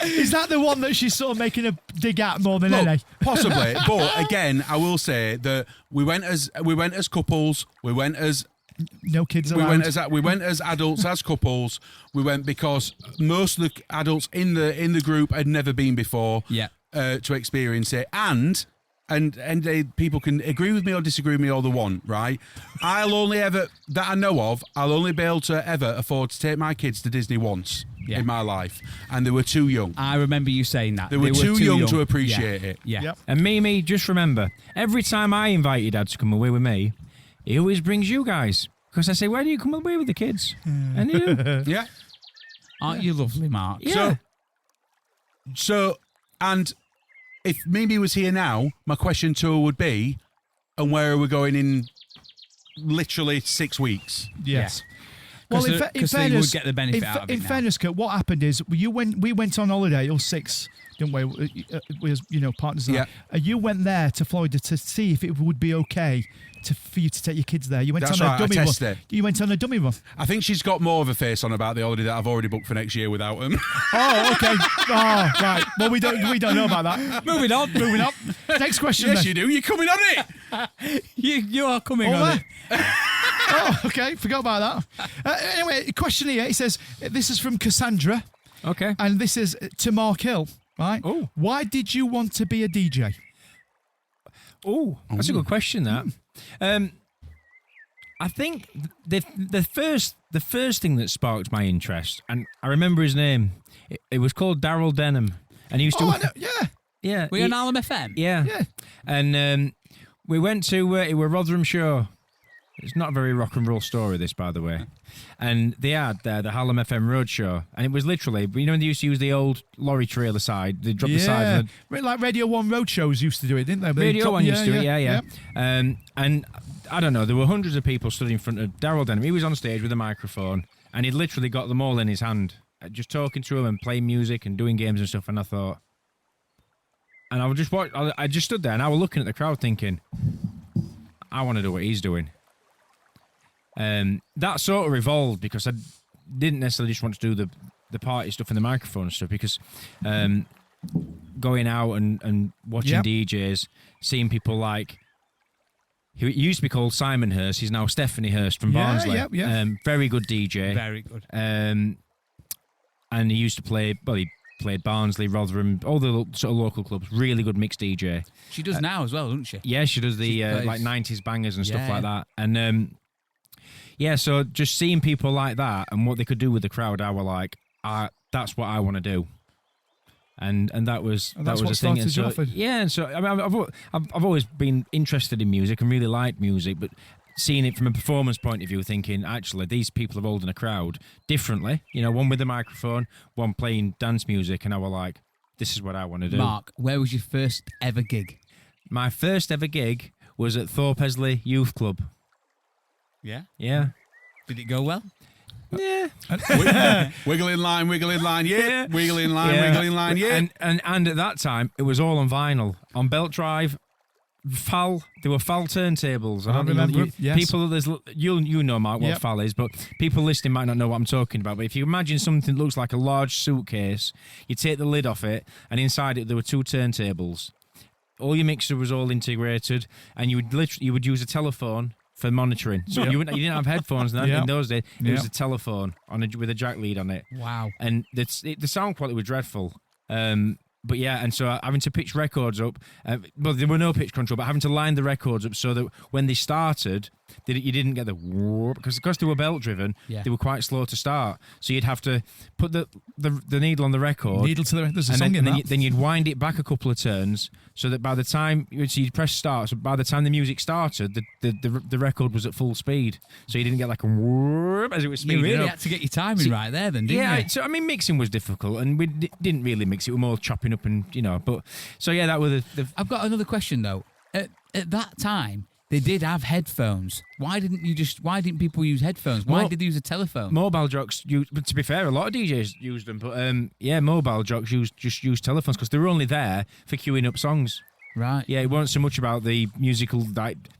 Speaker 7: Is that the one that she's sort of making a dig at more than
Speaker 4: Look,
Speaker 7: any?
Speaker 4: possibly, but again, I will say that we went as couples. We went as
Speaker 7: No kids
Speaker 4: we
Speaker 7: allowed.
Speaker 4: went as adults, as couples. We went because most of the adults in the group had never been before.
Speaker 8: Yeah.
Speaker 4: To experience it, and people can agree with me or disagree with me all they want, right? I'll only ever that I know of. I'll only be able to ever afford to take my kids to Disney once in my life, and they were too young.
Speaker 8: I remember you saying that.
Speaker 4: They were too young to appreciate it.
Speaker 8: Yeah.
Speaker 7: Yep.
Speaker 6: And Mimi, just remember, every time I invite your dad to come away with me, he always brings you guys. Because I say, why do you come away with the kids? And you do.
Speaker 4: Yeah.
Speaker 8: Aren't you lovely, Mark?
Speaker 6: Yeah.
Speaker 4: So, and if Mimi was here now, my question to her would be, and where are we going in literally 6 weeks?
Speaker 7: Yes.
Speaker 8: Because
Speaker 7: in
Speaker 8: they
Speaker 7: fairness,
Speaker 8: would get the benefit out of it
Speaker 7: in
Speaker 8: now.
Speaker 7: fairness, Kurt, what happened is we went on holiday, all 6, didn't we? We as partners. And
Speaker 4: Yeah.
Speaker 7: that. You went there to Florida to see if it would be okay for you to take your kids there. You went
Speaker 4: That's
Speaker 7: on
Speaker 4: right, I
Speaker 7: a dummy
Speaker 4: tested
Speaker 7: run.
Speaker 4: it.
Speaker 7: You went on a dummy run.
Speaker 4: I think she's got more of a face on about the holiday that I've already booked for next year without him.
Speaker 7: Oh, okay. Oh, right. Well, we don't know about that.
Speaker 8: Moving on.
Speaker 7: Moving up. Next question.
Speaker 4: Yes,
Speaker 7: then.
Speaker 4: you do. You're coming on it.
Speaker 8: You are coming
Speaker 7: Oh,
Speaker 8: on it.
Speaker 7: Oh, okay. Forgot about that. Anyway, question here. It says, this is from Cassandra,
Speaker 6: Okay.
Speaker 7: and this is to Mark Hill, right?
Speaker 6: Oh.
Speaker 7: Why did you want to be a DJ?
Speaker 6: Oh, that's a good question. That. I think the first thing that sparked my interest, and I remember his name. It was called Daryl Denham, and he used to.
Speaker 7: Oh, I know. Yeah.
Speaker 6: Yeah.
Speaker 8: We're on Alum FM.
Speaker 6: Yeah.
Speaker 7: Yeah.
Speaker 6: And we went to it was Rotherham Show. It's not a very rock and roll story, this, by the way. And they had the Hallam FM Roadshow, and it was literally, you know, when they used to use the old lorry trailer side, they drop the side.
Speaker 7: Like Radio 1 Roadshows used to do it, didn't they?
Speaker 6: Radio 1 used to do it, yeah. And I don't know, there were hundreds of people stood in front of Daryl Denham. He was on stage with a microphone, and he'd literally got them all in his hand, just talking to them and playing music and doing games and stuff. And I thought, and I just stood there, and I was looking at the crowd thinking, I want to do what he's doing. That sort of evolved because I didn't necessarily just want to do the party stuff and the microphone and stuff, because going out and watching DJs, seeing people like, he used to be called Simon Hurst, he's now Stephanie Hurst from Barnsley. Very good DJ.
Speaker 8: Very good.
Speaker 6: And he used to play, well, he played Barnsley, Rotherham, all the sort of local clubs. Really good mixed DJ.
Speaker 8: She does now as well, doesn't she?
Speaker 6: Yeah, she does the like 90s bangers and stuff like that. And so just seeing people like that and what they could do with the crowd, I was like, that's what I want to do. And that was a thing. And so, and so I mean, I've always been interested in music and really liked music, but seeing it from a performance point of view, thinking, actually, these people are holding a crowd differently. You know, one with a microphone, one playing dance music, and I was like, this is what I want to do.
Speaker 8: Mark, where was your first ever gig?
Speaker 6: My first ever gig was at Thorpe Hesley Youth Club.
Speaker 8: Yeah?
Speaker 6: Yeah.
Speaker 8: Did it go well?
Speaker 6: Yeah.
Speaker 4: Wiggle in line, yeah. Wiggle in line, yeah.
Speaker 6: And at that time, it was all on vinyl. On belt drive, there were FAL turntables.
Speaker 7: I remember.
Speaker 6: People, you know, Mark, what FAL is, but people listening might not know what I'm talking about. But if you imagine something that looks like a large suitcase, you take the lid off it, and inside it there were 2 turntables. All your mixer was all integrated, and you would use a telephone for monitoring. So you didn't have headphones in those days. It was a telephone with a jack lead on it.
Speaker 8: Wow.
Speaker 6: And the sound quality was dreadful. But yeah, and so having to pitch records up, well, there were no pitch control, but having to line the records up so that when they started, you didn't get the whoop, because they were belt driven, they were quite slow to start. So you'd have to put the needle on the record.
Speaker 7: Needle to the there's a
Speaker 6: and
Speaker 7: song
Speaker 6: then,
Speaker 7: in
Speaker 6: and
Speaker 7: that.
Speaker 6: then you'd wind it back a couple of turns so that by the time you'd press start, so by the time the music started, the record was at full speed. So you didn't get like a whoop as it was speeding up.
Speaker 8: You really had to get your timing right there then, didn't you?
Speaker 6: So I mean, mixing was difficult, and we didn't really mix it. We were more chopping up and, you know, but so yeah, that was the
Speaker 8: I've got another question though. At that time, they did have headphones. Why didn't people use headphones? Why did they use a telephone?
Speaker 6: Mobile jocks but to be fair, a lot of DJs used them, but mobile jocks used telephones because they were only there for queuing up songs.
Speaker 8: Right.
Speaker 6: Yeah, it wasn't so much about the musical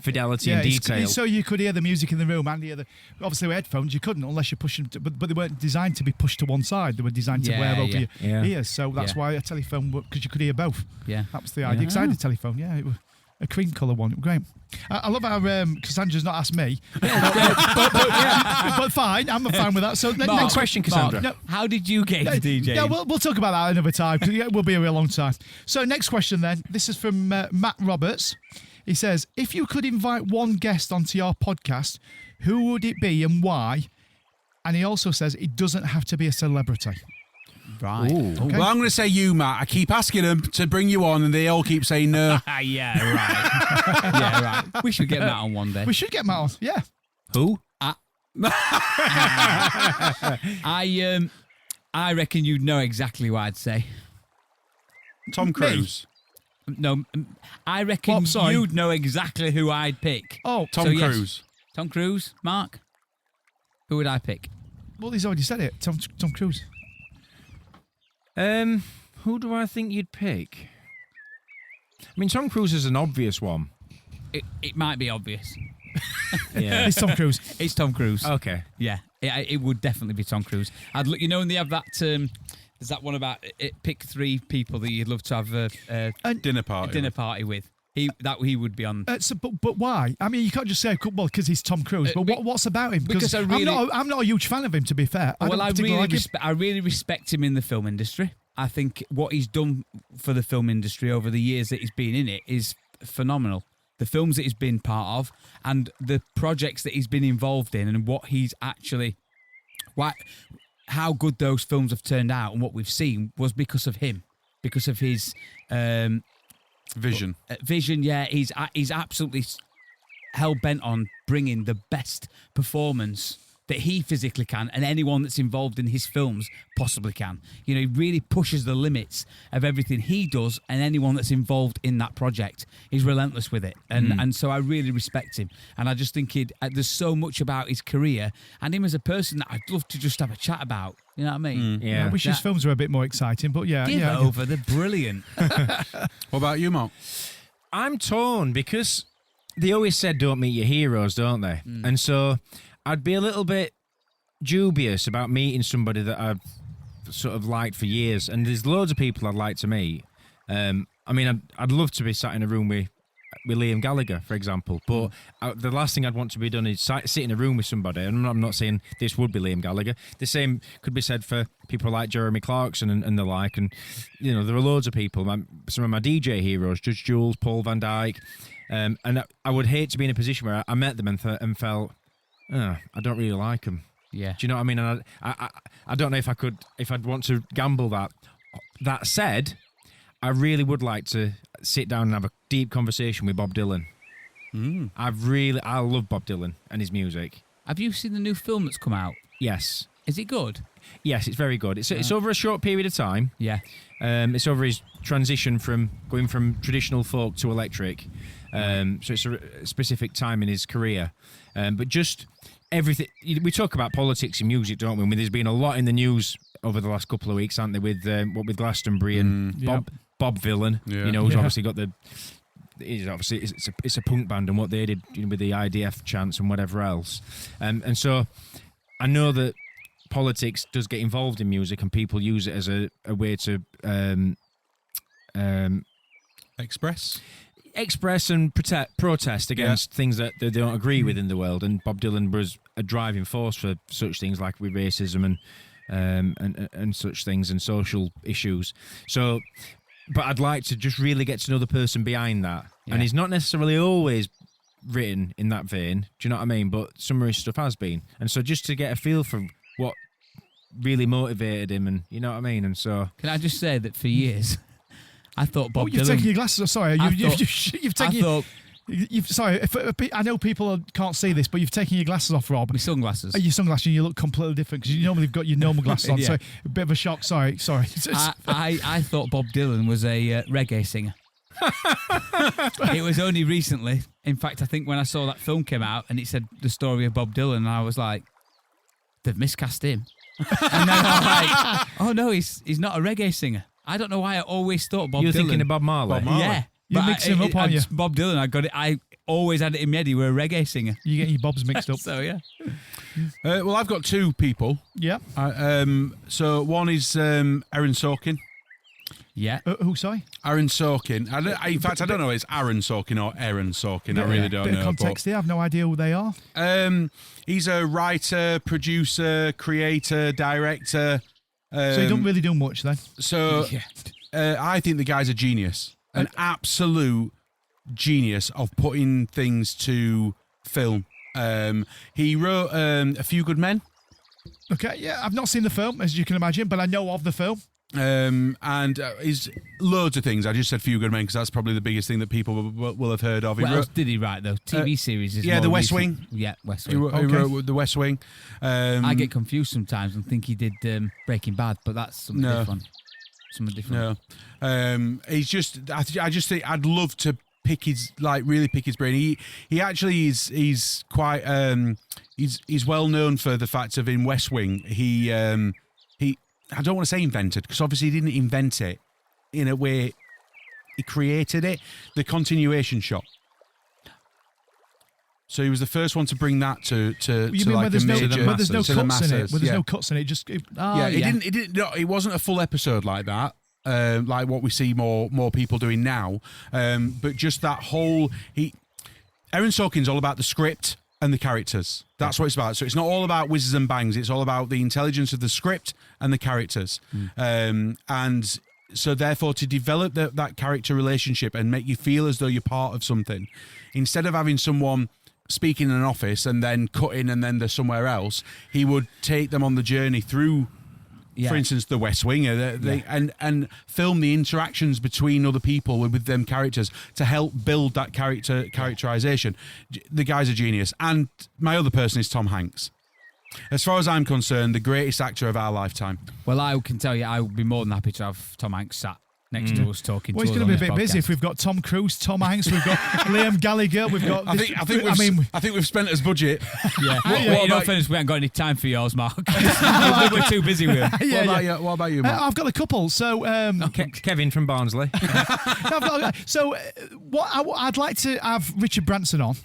Speaker 6: fidelity and detail.
Speaker 7: So you could hear the music in the room and hear obviously with headphones you couldn't unless you're pushing, but they weren't designed to be pushed to one side. They were designed to wear over your ears. So that's why a telephone, because you could hear both. Yeah. That was the idea. Because I had a telephone, it was a cream colour one. Great. I love how Cassandra's not asked me. But fine, I'm fine with that. So next
Speaker 6: question, Cassandra.
Speaker 8: Mark, how did you get into DJ?
Speaker 7: Yeah, we'll talk about that another time, because it will be a real long time. So next question then. This is from Matt Roberts. He says, if you could invite one guest onto your podcast, who would it be and why? And he also says it doesn't have to be a celebrity.
Speaker 8: Right.
Speaker 7: Okay.
Speaker 4: Well, I'm going to say you, Matt. I keep asking them to bring you on, and they all keep saying no.
Speaker 8: Yeah, right. Yeah, right. We should get Matt on one day.
Speaker 7: We should get Matt on, yeah.
Speaker 6: Who?
Speaker 8: I reckon you'd know exactly what I'd say.
Speaker 4: Tom Cruise.
Speaker 8: No, I reckon you'd know exactly who I'd pick.
Speaker 7: Oh,
Speaker 4: Tom Cruise.
Speaker 8: Yes. Tom Cruise, Mark. Who would I pick?
Speaker 7: Well, he's already said it. Tom Cruise.
Speaker 6: Who do I think you'd pick? I mean, Tom Cruise is an obvious one.
Speaker 8: It might be obvious.
Speaker 6: Yeah,
Speaker 7: It's Tom Cruise.
Speaker 8: It's Tom Cruise.
Speaker 6: Okay.
Speaker 8: Yeah, it would definitely be Tom Cruise. I'd look. You know, when they have that. There's that one about pick 3 people that you'd love to have
Speaker 4: A dinner party
Speaker 8: with. He would be on.
Speaker 7: But why? I mean, you can't just say because he's Tom Cruise. But what's about him?
Speaker 8: Because
Speaker 7: I'm not a huge fan of him, to be fair.
Speaker 8: I really respect him in the film industry. I think what he's done for the film industry over the years that he's been in it is phenomenal. The films that he's been part of and the projects that he's been involved in, and what he's actually, how good those films have turned out and what we've seen was because of him, because of his
Speaker 4: vision.
Speaker 8: Vision, yeah. He's absolutely hell-bent on bringing the best performance that he physically can, and anyone that's involved in his films possibly can. You know, he really pushes the limits of everything he does, and anyone that's involved in that project. He's relentless with it, and so I really respect him. And I just think there's so much about his career and him as a person that I'd love to just have a chat about. You know what I mean?
Speaker 6: Yeah.
Speaker 7: I wish his films were a bit more exciting, but yeah.
Speaker 8: Give it over. They're brilliant.
Speaker 4: What about you, Mark?
Speaker 6: I'm torn because they always said don't meet your heroes, don't they? And so I'd be a little bit dubious about meeting somebody that I've sort of liked for years. And there's loads of people I'd like to meet. I mean, I'd love to be sat in a room with Liam Gallagher, for example. But the last thing I'd want to be done is sit in a room with somebody. And I'm not saying this would be Liam Gallagher. The same could be said for people like Jeremy Clarkson and the like. And, you know, there are loads of people. Some of my DJ heroes, Judge Jules, Paul Van Dyke. And I would hate to be in a position where I met them and felt, I don't really like them.
Speaker 8: Yeah.
Speaker 6: Do you know what I mean? And I don't know if I'd want to gamble that. That said, I really would like to sit down and have a deep conversation with Bob Dylan. I love Bob Dylan and his music.
Speaker 8: Have you seen the new film that's come out?
Speaker 6: Yes.
Speaker 8: Is it good?
Speaker 6: Yes, it's very good. It's over a short period of time.
Speaker 8: Yeah.
Speaker 6: It's over his transition from going from traditional folk to electric. So it's a specific time in his career. But just everything. We talk about politics and music, don't we? I mean, there's been a lot in the news over the last couple of weeks, hasn't there? With Glastonbury and Bob Villain.
Speaker 4: Yeah.
Speaker 6: You know, who's obviously got the. It's a punk band and what they did, you know, with the IDF chants and whatever else. And so I know that politics does get involved in music and people use it as a way to express and protest against things that they don't agree with in the world. And Bob Dylan was a driving force for such things like with racism and such things and social issues. So, but I'd like to just really get to know the person behind that. Yeah. And he's not necessarily always written in that vein. Do you know what I mean? But some of his stuff has been. And so just to get a feel for what really motivated him, and you know what I mean? And so...
Speaker 8: Can I just say that for years, I thought Bob Dylan...
Speaker 7: You've taken your glasses off. Sorry, you've taken... Sorry, I know people can't see this, but you've taken your glasses off, Rob.
Speaker 8: My sunglasses.
Speaker 7: Your sunglasses, and you look completely different because you normally have got your normal glasses on.
Speaker 8: Yeah.
Speaker 7: So a bit of a shock. Sorry.
Speaker 8: I thought Bob Dylan was a reggae singer. It was only recently. In fact, I think when I saw that film came out and it said the story of Bob Dylan, I was like, they've miscast him. And then I was like, oh no, he's not a reggae singer. I don't know why I always thought Bob Dylan.
Speaker 6: You're thinking of Bob Marley?
Speaker 8: Yeah.
Speaker 7: You're mixing him up, aren't you?
Speaker 8: Bob Dylan, I got it. I always had it in my head. He were a reggae singer.
Speaker 7: You're getting your bobs mixed up.
Speaker 8: So, yeah.
Speaker 4: Well, I've got two people.
Speaker 7: Yeah.
Speaker 4: So one is Aaron Sorkin.
Speaker 8: Yeah.
Speaker 7: Who, sorry?
Speaker 4: Aaron Sorkin. In fact, I don't know if it's Aaron Sorkin or Aaron Sorkin. I really don't know.
Speaker 7: Bit of context here. I have no idea who they are.
Speaker 4: He's a writer, producer, creator, director.
Speaker 7: So he don't really do much then?
Speaker 4: So I think the guy's a genius. An absolute genius of putting things to film. He wrote A Few Good Men.
Speaker 7: Okay, yeah, I've not seen the film, as you can imagine, but I know of the film.
Speaker 4: And he's loads of things. I just said Few Good Men because that's probably the biggest thing that people will have heard of.
Speaker 8: What else did he write, though? TV series is
Speaker 4: The West
Speaker 8: recent.
Speaker 4: Wing.
Speaker 8: Yeah, West
Speaker 4: He
Speaker 8: Wing.
Speaker 4: wrote The West Wing.
Speaker 8: I get confused sometimes and think he did Breaking Bad, but that's something different. Something different.
Speaker 4: No, he's just. I just think I'd love to really pick his brain. He actually is. He's quite. He's well known for the fact of in West Wing. He. I don't want to say invented because obviously he didn't invent it. In a way, he created it. The continuation shot. So he was the first one to bring that to like a major.
Speaker 7: Where there's no
Speaker 4: to the
Speaker 7: cuts in it.
Speaker 4: masses.
Speaker 7: Where there's no cuts in it.
Speaker 4: It didn't. No, it wasn't a full episode like that. Like what we see more people doing now. But just that whole Aaron Sorkin's all about the script and the characters. That's what it's about. So it's not all about whizzes and bangs. It's all about the intelligence of the script and the characters. And so therefore to develop that character relationship and make you feel as though you're part of something, instead of having someone speak in an office and then cut in and then they're somewhere else, he would take them on the journey through for instance, The West Wing, and film the interactions between other people with them characters to help build that characterization. The guy's a genius. And my other person is Tom Hanks. As far as I'm concerned, the greatest actor of our lifetime.
Speaker 8: Well, I can tell you, I would be more than happy to have Tom Hanks sat next to us talking
Speaker 7: Well,
Speaker 8: to
Speaker 7: it's
Speaker 8: us
Speaker 7: going to
Speaker 8: on
Speaker 7: be a
Speaker 8: this
Speaker 7: bit busy
Speaker 8: podcast.
Speaker 7: if we've got Tom Cruise, Tom Hanks, we've got Liam Gallagher, we've got.
Speaker 4: I think we've spent his budget.
Speaker 8: Yeah.
Speaker 4: What
Speaker 8: in all
Speaker 4: about-
Speaker 8: fairness, we haven't got any time for yours, Mark. We're too busy with it.
Speaker 4: What about you, Matt?
Speaker 7: I've got a couple. So,
Speaker 6: Kevin from Barnsley.
Speaker 7: I'd like to have Richard Branson on.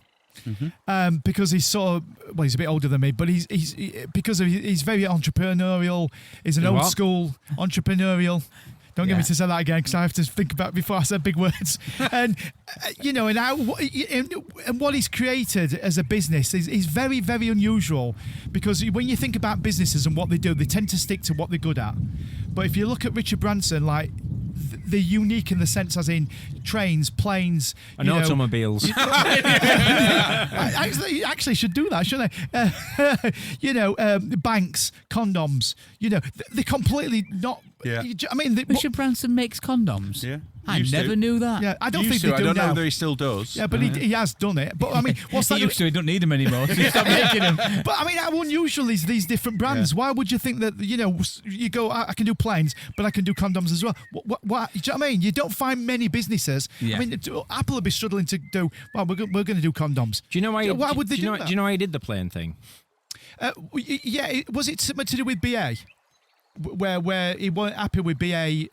Speaker 7: Because he's sort of, well, he's a bit older than me, but he's very entrepreneurial. He's an old school entrepreneurial. Don't get me to say that again because I have to think about it before I said big words. And and what he's created as a business is very, very unusual, because when you think about businesses and what they do, they tend to stick to what they're good at. But if you look at Richard Branson, like, they're unique in the sense as in trains, planes,
Speaker 6: and automobiles.
Speaker 7: I actually should do that, shouldn't I? Banks, condoms. They're completely not.
Speaker 4: Yeah.
Speaker 7: I mean,
Speaker 8: Richard Branson makes condoms.
Speaker 4: Yeah.
Speaker 8: I never knew that.
Speaker 7: Yeah, I don't
Speaker 4: Used
Speaker 7: think
Speaker 4: to.
Speaker 7: they do
Speaker 4: I don't
Speaker 7: now.
Speaker 4: know whether he still does.
Speaker 7: Yeah, but he has done it. But I mean, what's that?
Speaker 8: He used to. He don't need them anymore. So he stopped making them.
Speaker 7: But I mean, how unusual is these different brands? Why would you think that, you go, I can do planes, but I can do condoms as well? What, do you know what I mean? You don't find many businesses.
Speaker 8: Yeah.
Speaker 7: I mean, Apple would be struggling to do, well, we're going to do condoms.
Speaker 6: Do you know why?
Speaker 7: Why would they do that?
Speaker 6: Do you know why he did the plane thing?
Speaker 7: Was it something to do with BA? Where he wasn't happy with BA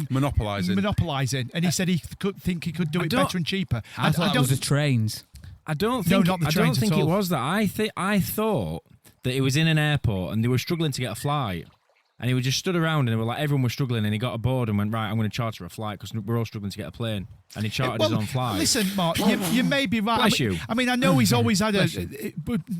Speaker 7: monopolising, and he said he could think he could do it better and cheaper.
Speaker 8: I thought it was the trains.
Speaker 6: I don't think.
Speaker 7: not the
Speaker 6: I don't
Speaker 7: trains
Speaker 6: think
Speaker 7: at
Speaker 6: it
Speaker 7: all.
Speaker 6: was that. I thought that it was in an airport and they were struggling to get a flight, and he was just stood around and they were like, everyone was struggling, and he got aboard and went, right, I'm going to charter a flight because we're all struggling to get a plane, and he chartered his own flight.
Speaker 7: Listen, Mark, you may be right.
Speaker 6: Bless you.
Speaker 7: I mean, I know he's always had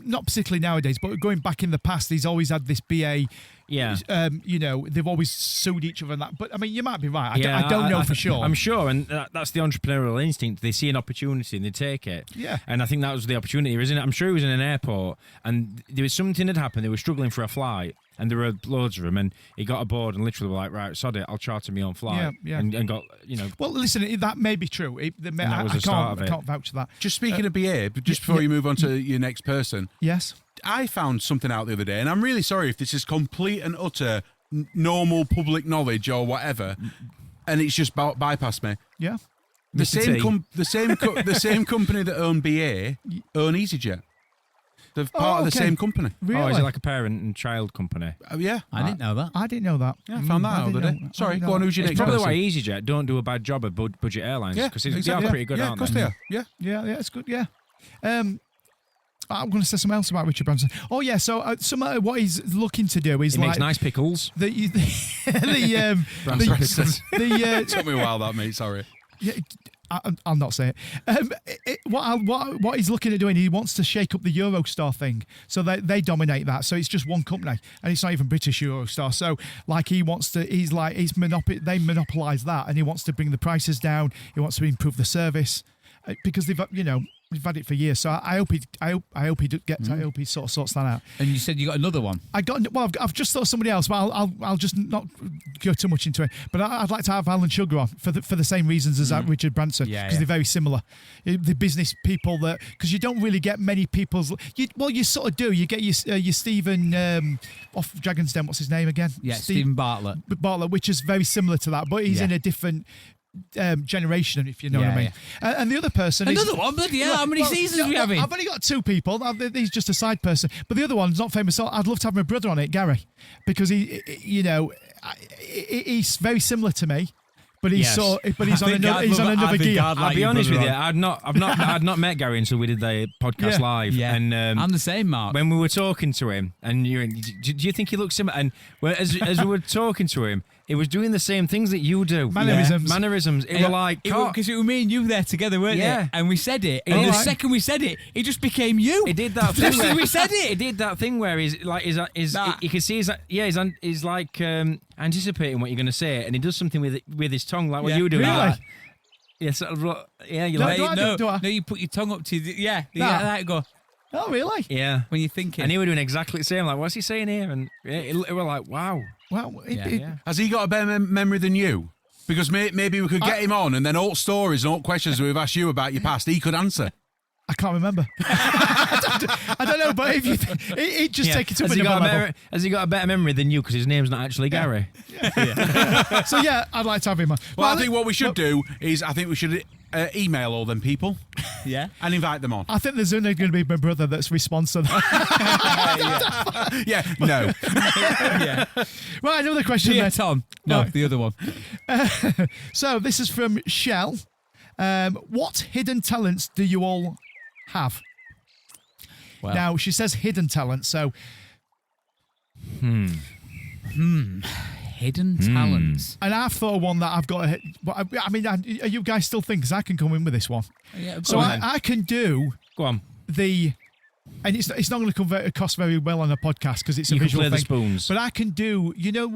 Speaker 7: not particularly nowadays, but going back in the past, he's always had this BA.
Speaker 6: Yeah.
Speaker 7: They've always sued each other and that. But I mean, you might be right. I don't know for sure.
Speaker 6: I'm sure, and that's the entrepreneurial instinct. They see an opportunity and they take it.
Speaker 7: Yeah.
Speaker 6: And I think that was the opportunity, isn't it? I'm sure he was in an airport and there was something had happened. They were struggling for a flight, and there were loads of them, and he got aboard and literally were like, right, sod it, I'll charter my own flight.
Speaker 7: Yeah.
Speaker 6: And got,
Speaker 7: Well, listen, that may be true.
Speaker 6: that was the start of it.
Speaker 7: I can't vouch for that.
Speaker 4: Just speaking of BA, but just before you move on to your next person,
Speaker 7: Yes.
Speaker 4: I found something out the other day, and I'm really sorry if this is complete and utter normal public knowledge or whatever, and it's just bypassed me.
Speaker 7: Yeah.
Speaker 4: The
Speaker 6: Mr.
Speaker 4: same
Speaker 6: T.
Speaker 4: the same company that own BA own EasyJet. They're part of the
Speaker 7: okay.
Speaker 4: same company.
Speaker 7: Really?
Speaker 6: Oh, is it like a parent and child company?
Speaker 4: Yeah.
Speaker 8: I didn't know that.
Speaker 7: I didn't know that.
Speaker 4: Yeah, I found that out the other day. Sorry, go on, who's your
Speaker 6: It's
Speaker 4: next
Speaker 6: probably
Speaker 4: person?
Speaker 6: why EasyJet don't do a bad job at budget airlines,
Speaker 4: Yeah,
Speaker 6: because
Speaker 4: exactly.
Speaker 6: they are pretty good,
Speaker 4: yeah,
Speaker 6: aren't
Speaker 4: of course
Speaker 6: they?
Speaker 4: they are. Yeah.
Speaker 7: Yeah, it's good. Yeah. I'm going to say something else about Richard Branson. Oh yeah, so what he's looking to do is
Speaker 6: He makes nice pickles.
Speaker 7: the
Speaker 4: Took me a while, that, mate. Sorry.
Speaker 7: Yeah, I'll not say it. What he's looking at doing, he wants to shake up the Eurostar thing. So they dominate that. So it's just one company, and it's not even British Eurostar. So like they monopolise that, and he wants to bring the prices down. He wants to improve the service because we've had it for years. So I hope he sort of sorts that out.
Speaker 8: And you said you got another one.
Speaker 7: I've just thought of somebody else, but I'll just not go too much into it. But I'd like to have Alan Sugar on for the same reasons as Richard Branson, because they're very similar. The business people because you don't really get many people's. You sort of do. You get your Stephen off Dragon's Den. What's his name again?
Speaker 8: Yeah, Stephen Bartlett.
Speaker 7: Bartlett, which is very similar to that, but he's in a different generation, if you know what I mean. And the other person
Speaker 8: Another one? Bloody hell, how many seasons we having?
Speaker 7: I've only got two people. He's just a side person. But the other one's not famous. So I'd love to have my brother on it, Gary, because he's very similar to me. But he's on another gear.
Speaker 6: I'll be honest with you, I'd not met Gary until we did the podcast live.
Speaker 8: Yeah.
Speaker 6: And
Speaker 8: I'm the same, Mark.
Speaker 6: when we were talking to him, and do you think he looks similar? And as we were talking to him, he was doing the same things that you do. Mannerisms. It were like,
Speaker 8: because it was me and you there together, weren't
Speaker 6: Yeah.
Speaker 8: it? And we said it. And the second we said it, it just became you.
Speaker 6: he did that thing where
Speaker 8: we said it.
Speaker 6: He did that thing where he's like, you can see he's like anticipating what you're going to say, and he does something with his tongue, like what you do.
Speaker 7: Really?
Speaker 6: Like, yeah, sort of, yeah. You like
Speaker 7: do I?
Speaker 8: No, you put your tongue up to like that. Go.
Speaker 7: Oh, really?
Speaker 6: Yeah.
Speaker 8: When you're thinking.
Speaker 6: And he was doing exactly the same. Like, what's he saying here? And it were like, wow.
Speaker 7: Well,
Speaker 6: Yeah.
Speaker 4: Has he got a better memory than you? Because maybe we could get him on, and then all stories and all questions we've asked you about your past, he could answer.
Speaker 7: I can't remember. I don't know, but if you it just take it to another level.
Speaker 6: Has he got a better memory than you? Because his name's not actually Gary.
Speaker 7: So yeah, I'd like to have him on.
Speaker 4: Well, I think what we should do is we should email all them people.
Speaker 8: Yeah.
Speaker 4: And invite them on.
Speaker 7: I think there's only going to be my brother that's responds to that.
Speaker 4: Yeah, no.
Speaker 8: Yeah.
Speaker 7: Right, another question.
Speaker 8: Yeah,
Speaker 7: then.
Speaker 8: Tom. No,
Speaker 7: Right.
Speaker 8: the other one.
Speaker 7: So this is from Shell. What hidden talents do you all have?
Speaker 8: Well.
Speaker 7: Now, she says hidden talent, so
Speaker 8: Hidden talents.
Speaker 7: and I've thought of one that I've got. But I mean, are you guys still think? Because I can come in with this one.
Speaker 8: Yeah,
Speaker 7: So
Speaker 8: go on then.
Speaker 7: I can do
Speaker 6: Go on.
Speaker 7: the, and it's not going to come across very well on a podcast because it's a
Speaker 6: You can
Speaker 7: visual
Speaker 6: play the
Speaker 7: thing.
Speaker 6: spoons.
Speaker 7: But I can do,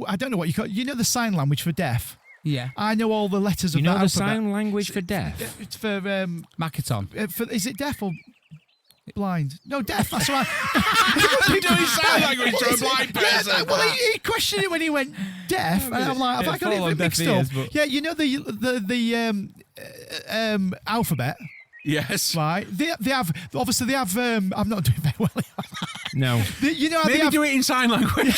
Speaker 7: I don't know what you call, the sign language for deaf.
Speaker 8: Yeah.
Speaker 7: I know all the letters
Speaker 6: You
Speaker 7: of
Speaker 6: know
Speaker 7: that
Speaker 6: the
Speaker 7: alphabet.
Speaker 6: sign language for deaf?
Speaker 7: It's for
Speaker 8: Makaton.
Speaker 7: is it deaf or blind? No, deaf. That's right.
Speaker 4: You're doing sign language to a blind person.
Speaker 7: Yeah, well, he questioned it when he went deaf, and I'm like, have I got
Speaker 8: fall on
Speaker 7: it mixed
Speaker 8: deaf
Speaker 7: up?
Speaker 8: ears, but-
Speaker 7: Yeah, the alphabet,
Speaker 4: Yes.
Speaker 7: right? They have obviously they have. I'm not doing very well.
Speaker 6: No.
Speaker 7: You know how
Speaker 4: Maybe
Speaker 7: they have.
Speaker 4: do it in sign language.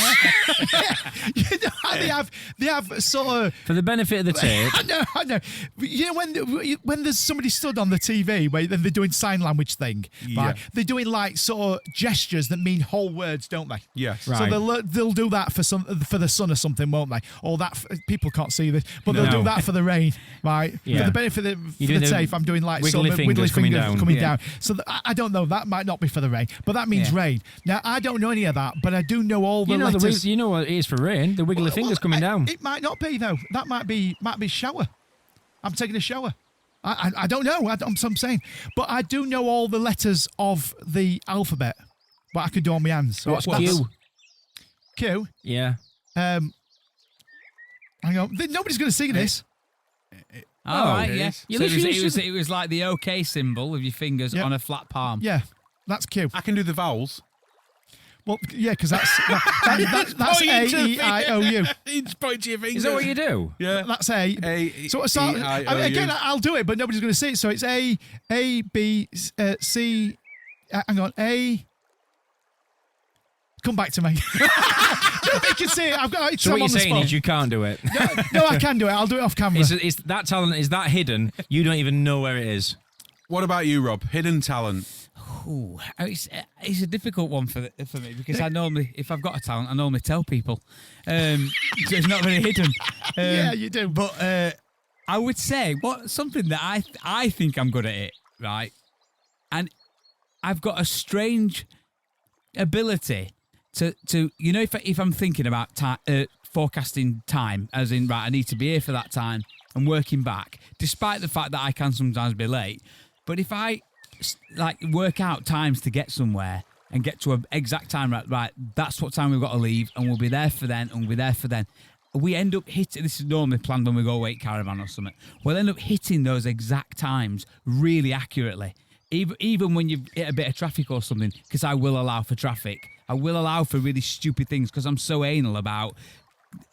Speaker 7: You know how they have sort of.
Speaker 6: For the benefit of the tape.
Speaker 7: I know. You know when there's somebody stood on the TV where they're doing sign language thing, right?
Speaker 4: Yeah.
Speaker 7: They're doing like sort of gestures that mean whole words, don't they?
Speaker 4: Yes.
Speaker 6: Right.
Speaker 7: So they'll do that for the sun or something, won't they? Or that people can't see this, but they'll do that for the rain, right?
Speaker 6: Yeah.
Speaker 7: For the benefit of
Speaker 6: You're
Speaker 7: the
Speaker 6: doing the
Speaker 7: tape, I'm doing like
Speaker 6: wiggly
Speaker 7: sort of
Speaker 6: fingers coming down.
Speaker 7: coming
Speaker 8: Yeah.
Speaker 7: down. So I don't know. That might not be for the rain, but that means
Speaker 8: Yeah.
Speaker 7: rain. Now I don't know any of that, but I do know all the
Speaker 6: You know,
Speaker 7: letters.
Speaker 6: you know what it is for rain? The wiggly fingers coming down.
Speaker 7: It might not be though. That might be shower. I'm taking a shower. I don't know. I'm saying, but I do know all the letters of the alphabet. But I can do on my hands. So
Speaker 6: What's
Speaker 7: that's-
Speaker 6: Q?
Speaker 7: Q.
Speaker 6: Yeah.
Speaker 7: Hang on. Nobody's going to see this.
Speaker 8: All right, yeah.
Speaker 6: You
Speaker 8: So
Speaker 6: literally
Speaker 8: it was like the OK symbol of your fingers
Speaker 7: Yep.
Speaker 8: on a flat palm.
Speaker 7: Yeah, that's Q.
Speaker 4: I can do the vowels.
Speaker 7: Well, yeah, because that's A-E-I-O-U.
Speaker 4: It's point to your fingers.
Speaker 6: Is that what you do?
Speaker 4: Yeah.
Speaker 7: That's A. Again, I'll do it, but nobody's going to see it. So it's A, B, C. Hang on, A. Come back to me. Nobody can see it. I've got it.
Speaker 6: So what
Speaker 7: on
Speaker 6: you're
Speaker 7: the
Speaker 6: saying
Speaker 7: spot.
Speaker 6: is you can't do it.
Speaker 7: No, I can do it. I'll do it off camera.
Speaker 6: It's that talent is that hidden, you don't even know where it is.
Speaker 4: What about you, Rob? Hidden talent.
Speaker 8: Ooh, it's a difficult one for me because I normally, if I've got a talent, I normally tell people. So it's not very hidden.
Speaker 7: Yeah, you do.
Speaker 8: But I would say something that I think I'm good at it, right? And I've got a strange ability to if I'm thinking about forecasting time, as in right, I need to be here for that time and working back, despite the fact that I can sometimes be late. But if I work out times to get somewhere and get to an exact time, right, that's what time we've got to leave, and we'll be there for then, and we'll be there for then. We end up hitting, this is normally planned when we go wait caravan or something, we'll end up hitting those exact times really accurately. Even when you hit a bit of traffic or something, because I will allow for traffic. I will allow for really stupid things because I'm so anal about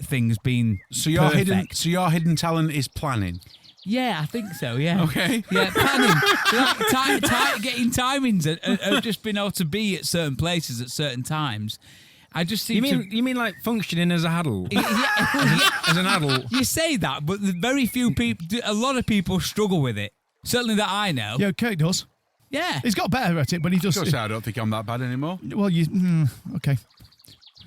Speaker 8: things being perfect.
Speaker 4: Your hidden talent is planning.
Speaker 8: Yeah, I think so, yeah.
Speaker 4: Okay.
Speaker 8: Yeah, planning. Getting timings and just being able to be at certain places at certain times. I just seem
Speaker 6: You mean like functioning as a adult? As an adult?
Speaker 8: You say that, but very few people, a lot of people struggle with it. Certainly that I know.
Speaker 7: Yeah, Kate does.
Speaker 8: Yeah.
Speaker 7: He's got better at it, but he does.
Speaker 4: I don't think I'm that bad anymore.
Speaker 7: Well, okay.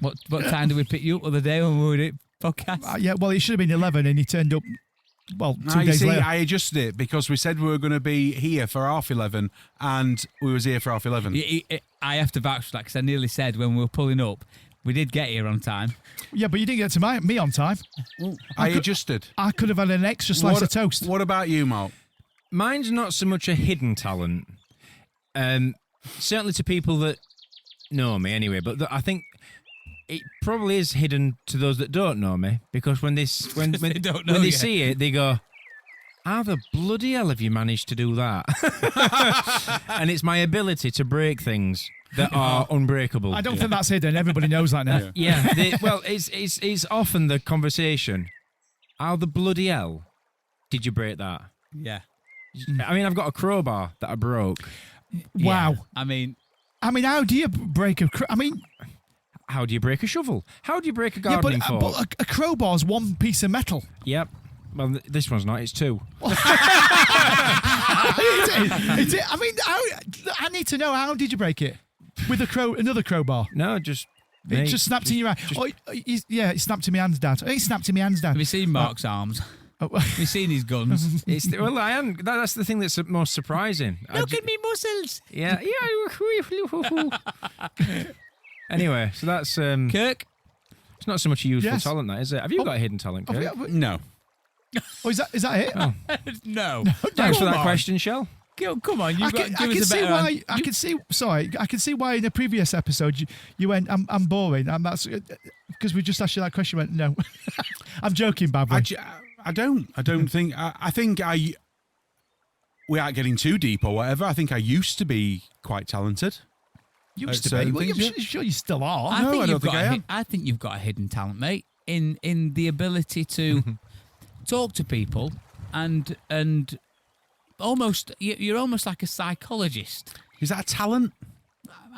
Speaker 8: What time did we pick you up the other day when we were doing podcast?
Speaker 7: Yeah, well, it should have been 11 and he turned up, well, 2
Speaker 4: You
Speaker 7: days
Speaker 4: see,
Speaker 7: later.
Speaker 4: I adjusted it because we said we were going to be here for 11:30 and we was here for 11:30.
Speaker 8: I have to vouch for that because I nearly said when we were pulling up, we did get here on time.
Speaker 7: Yeah, but you didn't get to me on time.
Speaker 4: I adjusted.
Speaker 7: I could have had an extra slice of toast.
Speaker 4: What about you, Mark?
Speaker 6: Mine's not so much a hidden talent. Certainly to people that know me anyway, but I think it probably is hidden to those that don't know me because when they
Speaker 8: don't know
Speaker 6: when they
Speaker 8: you.
Speaker 6: see it, they go, How the bloody hell have you managed to do that? And it's my ability to break things that are unbreakable.
Speaker 7: I don't think that's hidden. Everybody knows that now.
Speaker 6: Yeah. It's often the conversation. How the bloody hell did you break that?
Speaker 8: Yeah.
Speaker 6: I mean, I've got a crowbar that I broke.
Speaker 7: Wow.
Speaker 8: Yeah. I mean,
Speaker 7: how do you break a?
Speaker 6: How do you break a shovel? How do you break a
Speaker 7: Yeah,
Speaker 6: gardening fork?
Speaker 7: but a crowbar's one piece of metal.
Speaker 6: Yep. Well, this one's not. It's two.
Speaker 7: Is it? I mean, I need to know, how did you break it? With another crowbar?
Speaker 6: No, just...
Speaker 7: It just snapped in your hand. It snapped in my hands, Dad. It snapped in my hands, Dad.
Speaker 8: have you seen Mark's arms?
Speaker 7: Oh.
Speaker 8: Have you seen his guns?
Speaker 6: Well, I am. That's the thing that's most surprising.
Speaker 8: Look at me muscles.
Speaker 6: Yeah. Anyway, so that's
Speaker 8: Kirk?
Speaker 6: it's not so much a useful
Speaker 7: Yes.
Speaker 6: talent, that is it? Have you got a hidden talent, Kirk?
Speaker 4: No.
Speaker 7: Oh, is that it?
Speaker 8: No.
Speaker 6: Thanks for
Speaker 8: Come
Speaker 6: that
Speaker 8: on.
Speaker 6: question, Shell.
Speaker 8: Come on,
Speaker 7: I can see why. I can see. Sorry, I can see why in a previous episode you went, I'm boring, and that's because we just asked you that question. You went, no. I'm joking, Babby.
Speaker 4: I don't think. I think without getting too deep or whatever, I think I used to be quite talented.
Speaker 7: Used to
Speaker 4: certain
Speaker 7: be. Well,
Speaker 4: things,
Speaker 7: I'm sure you still are.
Speaker 8: I
Speaker 4: No,
Speaker 8: think
Speaker 4: I
Speaker 8: you've
Speaker 4: don't think
Speaker 8: got
Speaker 4: I am.
Speaker 8: I think you've got a hidden talent, mate, in the ability to talk to people and almost you're almost like a psychologist.
Speaker 4: Is that a talent?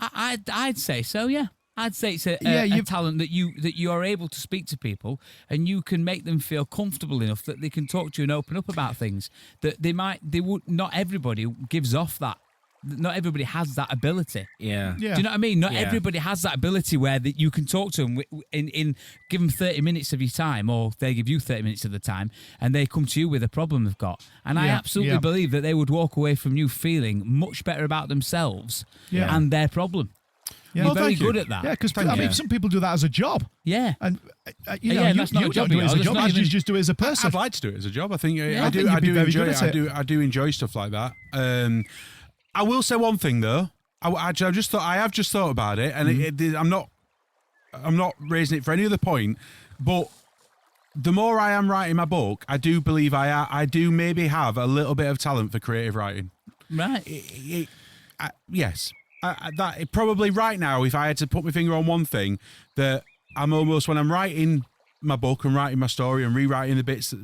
Speaker 8: I'd say so. Yeah, I'd say it's a
Speaker 7: Yeah,
Speaker 8: talent that you are able to speak to people and you can make them feel comfortable enough that they can talk to you and open up about things that they would. Not everybody gives off that. Not everybody has that ability.
Speaker 6: Yeah.
Speaker 7: Yeah.
Speaker 8: Do you know what I mean? Not
Speaker 6: Yeah.
Speaker 8: everybody has that ability where that you can talk to them in give them 30 minutes of your time, or they give you 30 minutes of the time, and they come to you with a problem they've got. And I
Speaker 7: Yeah,
Speaker 8: absolutely
Speaker 7: yeah.
Speaker 8: believe that they would walk away from you feeling much better about themselves
Speaker 7: Yeah.
Speaker 8: and their problem.
Speaker 7: Yeah.
Speaker 8: You're
Speaker 7: Well,
Speaker 8: very
Speaker 4: thank you.
Speaker 8: good at that.
Speaker 7: Yeah, because
Speaker 6: Thank
Speaker 7: I mean,
Speaker 6: you.
Speaker 7: some people do that as a job,
Speaker 8: Yeah.
Speaker 7: and
Speaker 8: Yeah, that's not a
Speaker 7: you
Speaker 8: job,
Speaker 7: don't do it as a
Speaker 8: you know,
Speaker 7: job.
Speaker 8: that's not
Speaker 7: You
Speaker 8: even-
Speaker 7: just do it as a person.
Speaker 4: I'd like to do it as a job. I think
Speaker 8: Yeah.
Speaker 4: I
Speaker 8: I
Speaker 4: do.
Speaker 7: think
Speaker 4: I
Speaker 7: you'd be
Speaker 4: do
Speaker 7: very
Speaker 4: enjoy
Speaker 7: good
Speaker 4: it.
Speaker 7: at it.
Speaker 4: I do enjoy stuff like that. I will say one thing though. I have just thought about it, and I'm not raising it for any other point, but the more I am writing my book, I do believe I do maybe have a little bit of talent for creative writing.
Speaker 8: Right.
Speaker 4: Yes. That probably right now, if I had to put my finger on one thing, that I'm almost, when I'm writing my book and writing my story and rewriting the bits,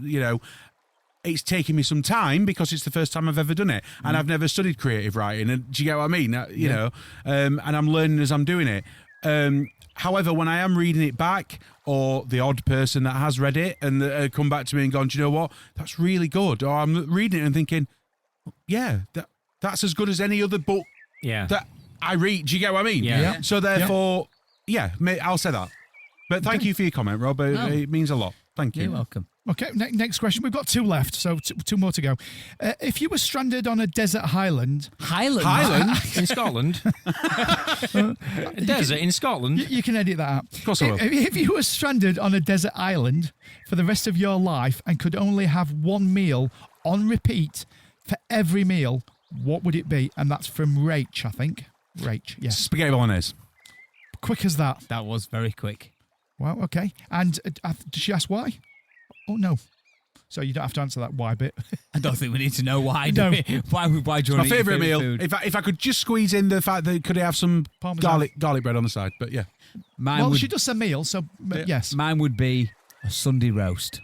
Speaker 4: it's taking me some time because it's the first time I've ever done it, and I've never studied creative writing. And do you get what I mean? You know, and I'm learning as I'm doing it. However, when I am reading it back, or the odd person that has read it and come back to me and gone, do you know what? That's really good. Or I'm reading it and thinking, yeah, that's as good as any other book
Speaker 6: Yeah.
Speaker 4: that I read. Do you get what I mean?
Speaker 6: Yeah. Yeah.
Speaker 4: So therefore, I'll say that. But thank you for your comment, Rob. It means a lot. Thank you.
Speaker 8: You're welcome.
Speaker 7: Okay, next question. We've got two left, so two more to go. If you were stranded on a desert highland,
Speaker 6: in Scotland. Desert in Scotland.
Speaker 7: you can edit that out.
Speaker 4: Of course I will.
Speaker 7: If you were stranded on a desert island for the rest of your life and could only have one meal on repeat for every meal, what would it be? And that's from Rach, I think. Rach, yes.
Speaker 4: Spaghetti bolognese.
Speaker 7: Quick as that.
Speaker 8: That was very quick.
Speaker 7: Wow, okay. And did she ask why? Oh, no. So you don't have to answer that why bit.
Speaker 8: I don't think we need to know why.
Speaker 7: No.
Speaker 8: Do we? Why do you
Speaker 4: My
Speaker 8: want to eat your
Speaker 4: favourite meal.
Speaker 8: food?
Speaker 4: If I could just squeeze in the fact that could I have some
Speaker 7: Parmesan.
Speaker 4: garlic bread on the side, but yeah.
Speaker 8: Mine
Speaker 7: Well,
Speaker 8: would,
Speaker 7: she does a meal, so yes.
Speaker 8: Mine would be a Sunday roast.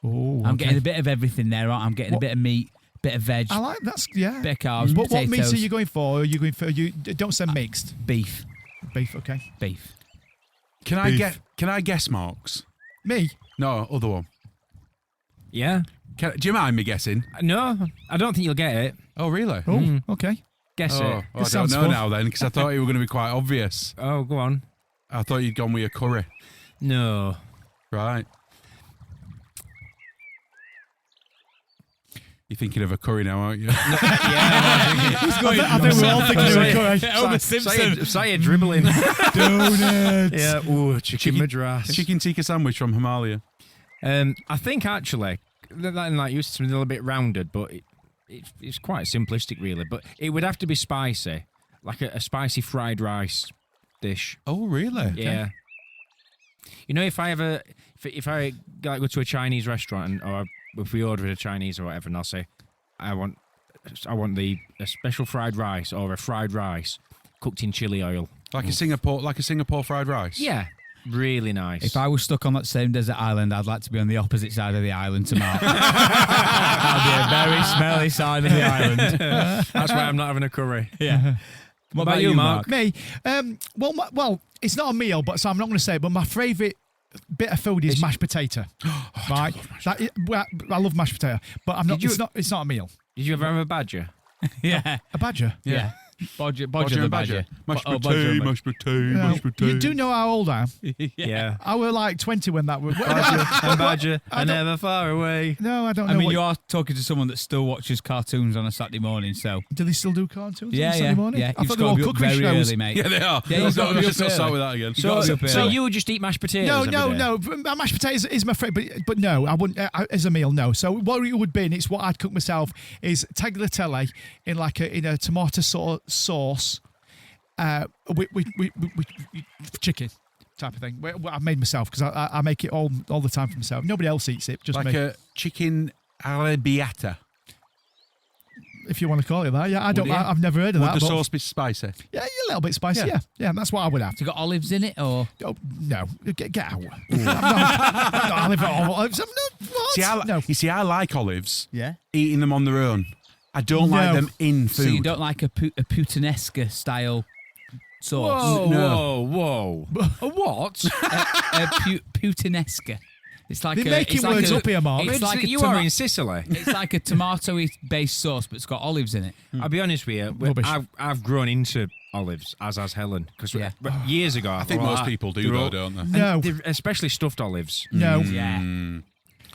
Speaker 7: Oh,
Speaker 8: I'm getting a bit of everything there. Right? I'm getting a bit of meat, bit of veg,
Speaker 7: I like that's yeah.
Speaker 8: bit of carbs,
Speaker 7: What
Speaker 8: potatoes,
Speaker 7: meats are you going for? Are you going for don't say mixed
Speaker 8: beef.
Speaker 7: beef? Okay,
Speaker 8: Beef.
Speaker 4: Can I guess Mark's?
Speaker 7: me.
Speaker 4: No, other one.
Speaker 6: Yeah.
Speaker 4: Do you mind me guessing?
Speaker 6: No, I don't think you'll get it.
Speaker 4: Oh, really?
Speaker 7: Oh, okay.
Speaker 6: Guess it.
Speaker 4: I don't
Speaker 7: sounds
Speaker 4: know
Speaker 7: fun.
Speaker 4: now then, because I thought you were going to be quite obvious.
Speaker 6: Oh, go on.
Speaker 4: I thought you'd gone with a curry.
Speaker 6: No.
Speaker 4: Right. You're thinking of a curry now, aren't you?
Speaker 7: I think we're all thinking of a curry.
Speaker 8: Homer Simpson.
Speaker 6: Say dribbling.
Speaker 7: Donuts.
Speaker 6: Yeah. Ooh, chicken madras.
Speaker 4: Chicken tikka sandwich from Himalaya.
Speaker 6: I think actually that like used to be a little bit rounded, but it's quite simplistic really. But it would have to be spicy, like a spicy fried rice dish.
Speaker 4: Oh, really?
Speaker 6: Yeah. You know, if I like, go to a Chinese restaurant or if we order a Chinese or whatever, and I'll say, I want a special fried rice or a fried rice cooked in chili oil.
Speaker 4: Like a Singapore fried rice.
Speaker 6: Yeah, really nice.
Speaker 8: If I was stuck on that same desert island, I'd like to be on the opposite side of the island to Mark. That'd be a very smelly side of the island.
Speaker 6: That's why I'm not having a curry.
Speaker 8: Yeah.
Speaker 6: What about you, Mark?
Speaker 7: Me? Well, it's not a meal, so I'm not going to say it, but my favourite bit of food is mashed potato. Right? I love mashed potato, but I'm not. It's not a meal.
Speaker 6: Did you ever have a badger?
Speaker 8: Yeah.
Speaker 7: A badger?
Speaker 8: Yeah. Bodger the badger.
Speaker 4: Mashed
Speaker 8: Bodger.
Speaker 4: potato.
Speaker 7: You do know how old I am?
Speaker 6: Yeah.
Speaker 7: I was like 20 when that was.
Speaker 6: Badger, and never far away.
Speaker 7: No, I don't know.
Speaker 8: I mean, you are talking to someone that still watches cartoons on a Saturday morning, so.
Speaker 7: Do they still do cartoons
Speaker 8: Yeah,
Speaker 7: on Sunday morning?
Speaker 8: yeah.
Speaker 7: I
Speaker 8: You've
Speaker 7: thought
Speaker 8: got
Speaker 7: they were all
Speaker 8: to be up
Speaker 7: cookery
Speaker 8: very
Speaker 7: shows.
Speaker 8: early, mate.
Speaker 4: Yeah, they are.
Speaker 8: Yeah, you've got to be
Speaker 4: Let's
Speaker 8: up
Speaker 4: not start
Speaker 8: early.
Speaker 4: with that again.
Speaker 6: So you would just eat mashed potatoes?
Speaker 7: No. Mashed potatoes is my favourite, but no, I wouldn't as a meal. No. So what it would be, and it's what I'd cook myself, is tagliatelle in a tomato sauce, with chicken type of thing. I've made myself because I make it all the time for myself. Nobody else eats it, just
Speaker 4: like
Speaker 7: me.
Speaker 4: a chicken arrabbiata.
Speaker 7: If you want to call it that, yeah.
Speaker 4: Would it?
Speaker 7: I've never heard of that.
Speaker 4: Would the
Speaker 7: but-
Speaker 4: sauce be spicy?
Speaker 7: Yeah, a little bit spicy.
Speaker 4: Yeah.
Speaker 7: Yeah, that's what I would have.
Speaker 8: You got olives in it, or?
Speaker 7: Oh, no, get out. I'm not olive olives. What?
Speaker 4: You see, I like olives.
Speaker 8: Yeah.
Speaker 4: Eating them on their own. I don't like them in food.
Speaker 8: So you don't like a puttanesca style sauce?
Speaker 6: Whoa. A what?
Speaker 8: A puttanesca. It's like
Speaker 7: They're making words up here, Mark.
Speaker 8: It's like
Speaker 6: you are in Sicily.
Speaker 8: It's like a tomato-y based sauce, but it's got olives in it.
Speaker 6: I'll be honest with you.
Speaker 7: Rubbish.
Speaker 6: I've grown into olives, as has Helen. Because years ago,
Speaker 4: I think most people do, though, don't they?
Speaker 7: No.
Speaker 6: Especially stuffed olives.
Speaker 7: No.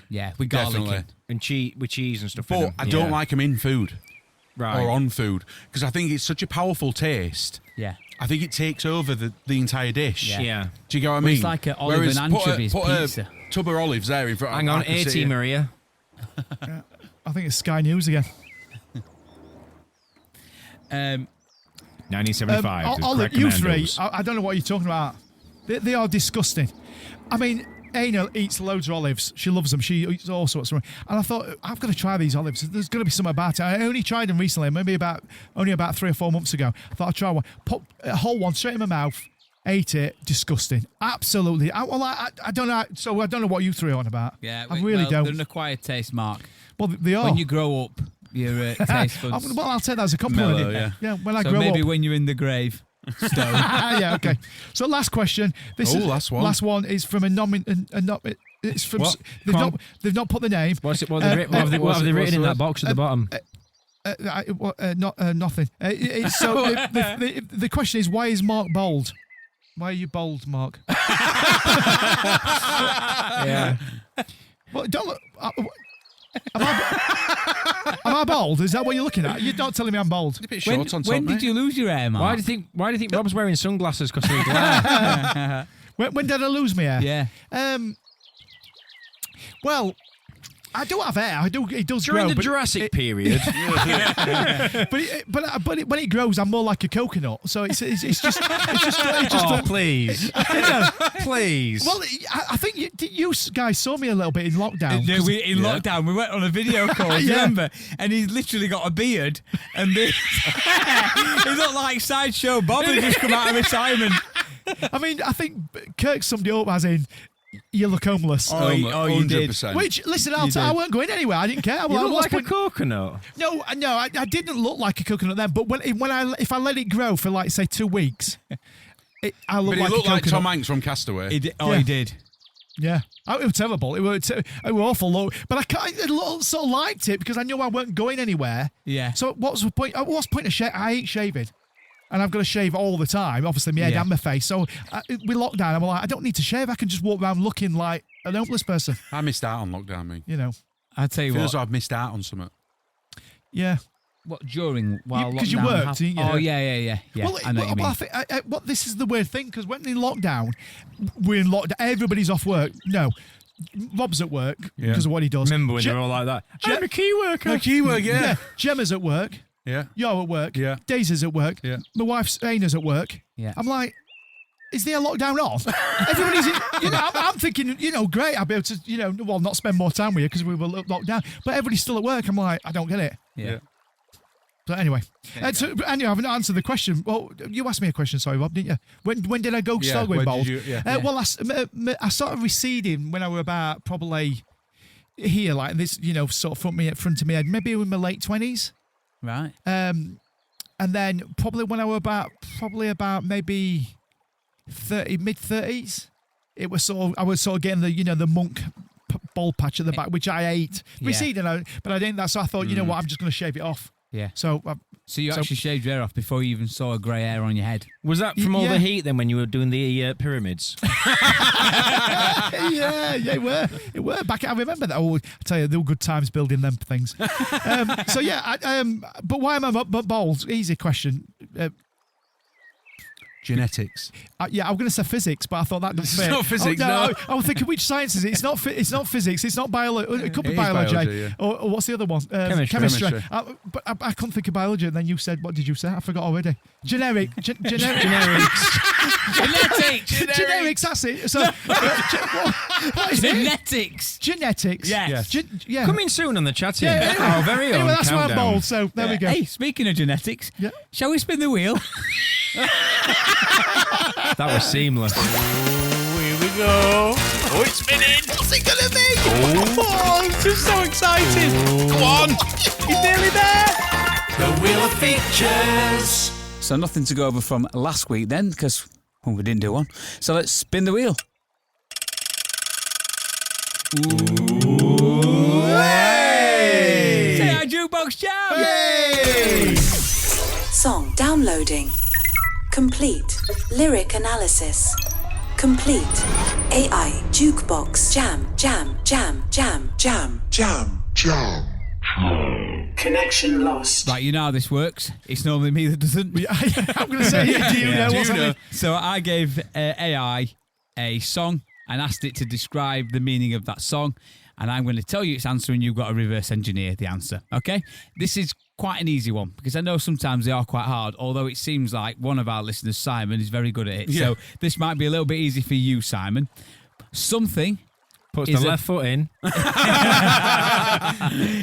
Speaker 8: Yeah, with garlic
Speaker 4: Definitely.
Speaker 6: And with cheese and stuff.
Speaker 4: But I don't like them in food
Speaker 6: right.
Speaker 4: or on food because I think it's such a powerful taste.
Speaker 8: Yeah.
Speaker 4: I think it takes over the entire dish.
Speaker 6: Yeah.
Speaker 4: Do you get what I
Speaker 8: Well,
Speaker 4: mean?
Speaker 8: it's like a olive
Speaker 4: Whereas
Speaker 8: and anchovies
Speaker 4: put
Speaker 8: pizza.
Speaker 4: a tub of olives there in front.
Speaker 6: Hang on,
Speaker 4: I can see
Speaker 6: 80
Speaker 4: it.
Speaker 6: Maria.
Speaker 7: I think it's Sky News again.
Speaker 6: 1975.
Speaker 7: Olive, you three, I don't know what you're talking about. They are disgusting. I mean, Aina eats loads of olives. She loves them. She eats all sorts of them. And I thought, I've got to try these olives. There's going to be something about it. I only tried them recently, only about 3 or 4 months ago. I thought I'd try one. Pop a whole one straight in my mouth. Ate it. Disgusting. Absolutely. I don't know. So I don't know what you three are on about.
Speaker 8: Yeah,
Speaker 7: I really don't.
Speaker 8: They're an acquired taste, Mark.
Speaker 7: Well, they are.
Speaker 8: When you grow up, your taste buds.
Speaker 7: Well, I'll take that as a compliment.
Speaker 4: Mellow, yeah.
Speaker 7: When I
Speaker 8: So
Speaker 7: grow
Speaker 8: maybe
Speaker 7: up.
Speaker 8: when you're in the grave. Stone.
Speaker 7: Yeah, okay. So last question.
Speaker 4: Last one.
Speaker 7: Last one is from it's from.
Speaker 4: What?
Speaker 7: They've not put the name.
Speaker 6: What have they written in that box at the bottom?
Speaker 7: Nothing. So the question is, why is Mark bold? Why are you bold, Mark?
Speaker 6: Yeah.
Speaker 7: Well, don't look. Am I bold? Is that what you're looking at? You're not telling me I'm bold.
Speaker 4: A bit short on top,
Speaker 8: When
Speaker 4: mate.
Speaker 8: did you lose your hair, Mark?
Speaker 6: Why do you think Rob's wearing sunglasses because of the glare?
Speaker 7: When did I lose my hair?
Speaker 8: Yeah.
Speaker 7: Well, I do have hair. It does
Speaker 6: During
Speaker 7: grow.
Speaker 6: the
Speaker 7: but
Speaker 6: Jurassic period.
Speaker 7: but when it grows, I'm more like a coconut. So it's just
Speaker 6: Oh, please. Please.
Speaker 7: Well, I think you guys saw me a little bit in lockdown.
Speaker 8: In lockdown, we went on a video call, do you
Speaker 7: Yeah.
Speaker 8: remember? And he's literally got a beard, and he looked like Sideshow Bob had just come out of retirement.
Speaker 7: I mean, I think Kirk summed it up as in, you look homeless.
Speaker 8: You did.
Speaker 4: 100%.
Speaker 7: Which, listen, I weren't going anywhere. I didn't care.
Speaker 6: You look like a coconut.
Speaker 7: No, I didn't look like a coconut then. But if I let it grow for like say 2 weeks, I look
Speaker 4: But
Speaker 7: like
Speaker 4: he looked
Speaker 7: a
Speaker 4: like
Speaker 7: coconut.
Speaker 4: Tom Hanks from Castaway.
Speaker 8: He did.
Speaker 7: Yeah.
Speaker 8: He did.
Speaker 7: Yeah, it was terrible. It was awful low. But I sort of liked it because I knew I weren't going anywhere.
Speaker 8: Yeah.
Speaker 7: So what's the point? What's the point of shaving? I hate shaving. And I've got to shave all the time, obviously, my head
Speaker 8: Yeah.
Speaker 7: and my face. So with lockdown, I'm like, I don't need to shave. I can just walk around looking like an homeless person.
Speaker 4: I missed out on lockdown, me.
Speaker 7: You know.
Speaker 8: I'll tell you
Speaker 4: Feels
Speaker 8: what.
Speaker 4: like I've missed out on something.
Speaker 7: Yeah.
Speaker 8: What while
Speaker 7: Because you
Speaker 8: lockdown
Speaker 7: worked,
Speaker 8: happened?
Speaker 7: didn't you?
Speaker 8: Oh yeah.
Speaker 7: Well,
Speaker 8: I know what you mean.
Speaker 7: I think, this is the weird thing because when in lockdown, we're in lockdown. Everybody's off work. No, Rob's at work because of what he does.
Speaker 6: Remember when they were all like that? I'm a key worker.
Speaker 4: A keyword, yeah.
Speaker 7: Gemma's at work.
Speaker 4: Yeah.
Speaker 7: You're at work.
Speaker 4: Yeah.
Speaker 7: Daisy's at work.
Speaker 4: Yeah.
Speaker 7: My wife's Aina's at work.
Speaker 8: Yeah.
Speaker 7: I'm like, is there a lockdown on? Everybody's, I'm thinking, great, I'll be able to, not spend more time with you because we were locked down. But everybody's still at work. I'm like, I don't get it.
Speaker 8: Yeah.
Speaker 7: But anyway, I haven't answered the question. Well, you asked me a question, sorry, Rob, didn't you? When did I start going bald? Well, I started receding when I was about probably here, like this, sort of front of my head, maybe in my late 20s.
Speaker 8: Right.
Speaker 7: And then probably when I was about maybe mid 30s, it was I was sort of getting the monk bald patch at the back, which I ate. Receding, but I didn't. So I thought, you know what, I'm just going to shave it off.
Speaker 8: Yeah.
Speaker 7: So
Speaker 8: you actually shaved your hair off before you even saw a grey hair on your head?
Speaker 6: Was that from all the heat then when you were doing the pyramids?
Speaker 7: yeah, it were. I remember that. I tell you, there were good times building them things. But why am I bald? Easy question.
Speaker 4: Genetics.
Speaker 7: I'm going to say physics, but I thought that doesn't fit.
Speaker 4: It's not physics, no.
Speaker 7: I was thinking, which science is it? It's not physics. It's not biology. It could be biology. Or what's the other one? Chemistry. But I couldn't think of biology, and then you said, what did you say? I forgot already. Generics. Genetics, that's it. So, what is
Speaker 8: Genetics.
Speaker 7: It? Genetics.
Speaker 8: Yes.
Speaker 6: Coming soon on the chat here.
Speaker 7: Yeah.
Speaker 6: Our very own
Speaker 7: that's why I'm
Speaker 6: countdown.
Speaker 7: bold, so there we go.
Speaker 8: Hey, speaking of genetics, shall we spin the wheel?
Speaker 6: That was seamless.
Speaker 9: Oh, here we go. Oh, it's spinning.
Speaker 7: What's it going to be?
Speaker 9: Oh, I'm just so excited. Go on. He's nearly there. The Wheel of Features.
Speaker 8: So nothing to go over from last week then, because we didn't do one. So let's spin the wheel.
Speaker 7: Ooh, hey!
Speaker 8: Say hi, Jukebox Jam!
Speaker 7: Yay!
Speaker 10: Song downloading. Complete. Lyric analysis. Complete. AI Jukebox Jam. Connection lost.
Speaker 8: Right, you know how this works. It's normally me that doesn't.
Speaker 7: I'm going to say, do you know what's happening?
Speaker 8: So I gave AI a song and asked it to describe the meaning of that song. And I'm going to tell you its answer, and you've got to reverse engineer the answer. Okay? This is quite an easy one because I know sometimes they are quite hard, although it seems like one of our listeners, Simon, is very good at it.
Speaker 4: Yeah.
Speaker 8: So this might be a little bit easy for you, Simon. Something
Speaker 6: puts the left foot in.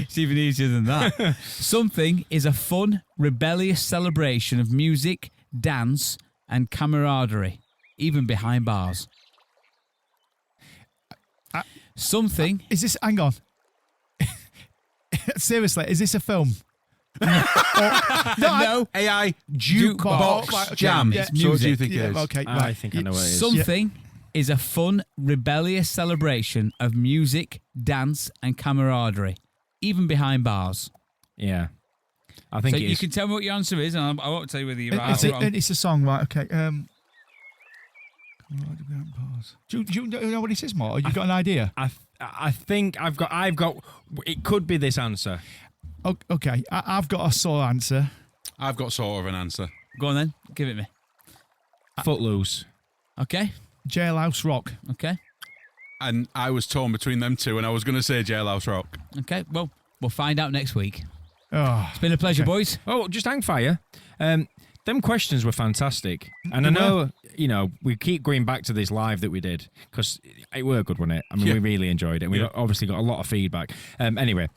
Speaker 8: It's even easier than that. Something is a fun, rebellious celebration of music, dance, and camaraderie, even behind bars. Something.
Speaker 7: Is this? Hang on. Seriously, is this a film?
Speaker 8: No.
Speaker 4: AI Jukebox Jam.
Speaker 7: Yeah.
Speaker 4: So what do you think it is?
Speaker 7: Okay, right.
Speaker 6: I think I know what it is.
Speaker 8: Something is a fun, rebellious celebration of music, dance, and camaraderie, even behind bars.
Speaker 6: Yeah. I think
Speaker 8: so
Speaker 6: it is.
Speaker 8: you can tell me what your answer is, and I won't tell you whether you're right or wrong.
Speaker 7: It's a song, right? Okay. Do you know what it is, Mark? You got an idea?
Speaker 6: I think I've got. It could be this answer.
Speaker 7: Okay, I've got a sore answer.
Speaker 4: I've got sort of an answer.
Speaker 8: Go on then, give it me.
Speaker 6: Footloose.
Speaker 8: Okay.
Speaker 7: Jailhouse Rock.
Speaker 8: Okay.
Speaker 4: And I was torn between them two, and I was going to say Jailhouse Rock.
Speaker 8: Okay. Well, we'll find out next week.
Speaker 7: Oh,
Speaker 8: it's been a pleasure, boys.
Speaker 6: Oh, just hang fire. Them questions were fantastic, and I know we keep going back to this live that we did because it were good, wasn't it? I mean, we really enjoyed it. And we obviously got a lot of feedback. Anyway,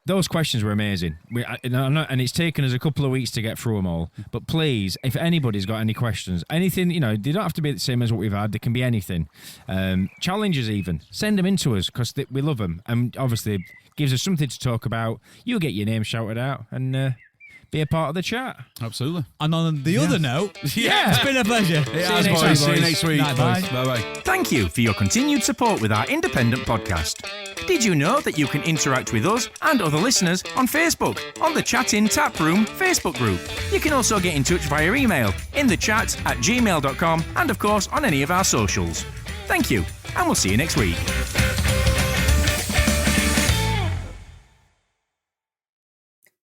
Speaker 6: those questions were amazing. And it's taken us a couple of weeks to get through them all. But please, if anybody's got any questions, anything, they don't have to be the same as what we've had. They can be anything. Challenges even. Send them in to us because we love them, and obviously gives us something to talk about. You'll get your name shouted out and. Be a part of the chat.
Speaker 4: Absolutely.
Speaker 8: And on the other note, it's been a pleasure.
Speaker 4: See you next week.
Speaker 8: Bye.
Speaker 4: Bye.
Speaker 11: Thank you for your continued support with our independent podcast. Did you know that you can interact with us and other listeners on Facebook, on the Chat In Tap Room Facebook group? You can also get in touch via email, innthechat@gmail.com, and of course on any of our socials. Thank you, and we'll see you next week.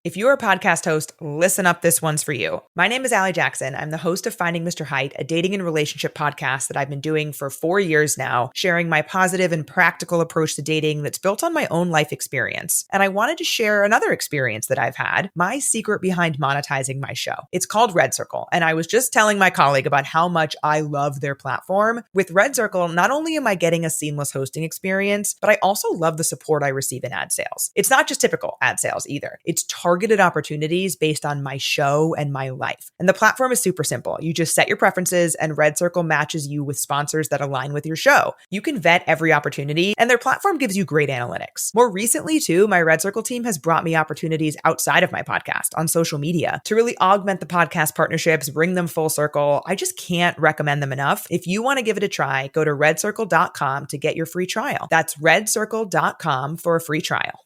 Speaker 2: If you're a podcast host, listen up, this one's for you. My name is Allie Jackson. I'm the host of Finding Mr. Height, a dating and relationship podcast that I've been doing for 4 years now, sharing my positive and practical approach to dating that's built on my own life experience. And I wanted to share another experience that I've had, my secret behind monetizing my show. It's called Red Circle, and I was just telling my colleague about how much I love their platform. With Red Circle, not only am I getting a seamless hosting experience, but I also love the support I receive in ad sales. It's not just typical ad sales either. It's targeted opportunities based on my show and my life. And the platform is super simple. You just set your preferences and Red Circle matches you with sponsors that align with your show. You can vet every opportunity and their platform gives you great analytics. More recently too, my Red Circle team has brought me opportunities outside of my podcast on social media to really augment the podcast partnerships, bring them full circle. I just can't recommend them enough. If you want to give it a try, go to redcircle.com to get your free trial. That's redcircle.com for a free trial.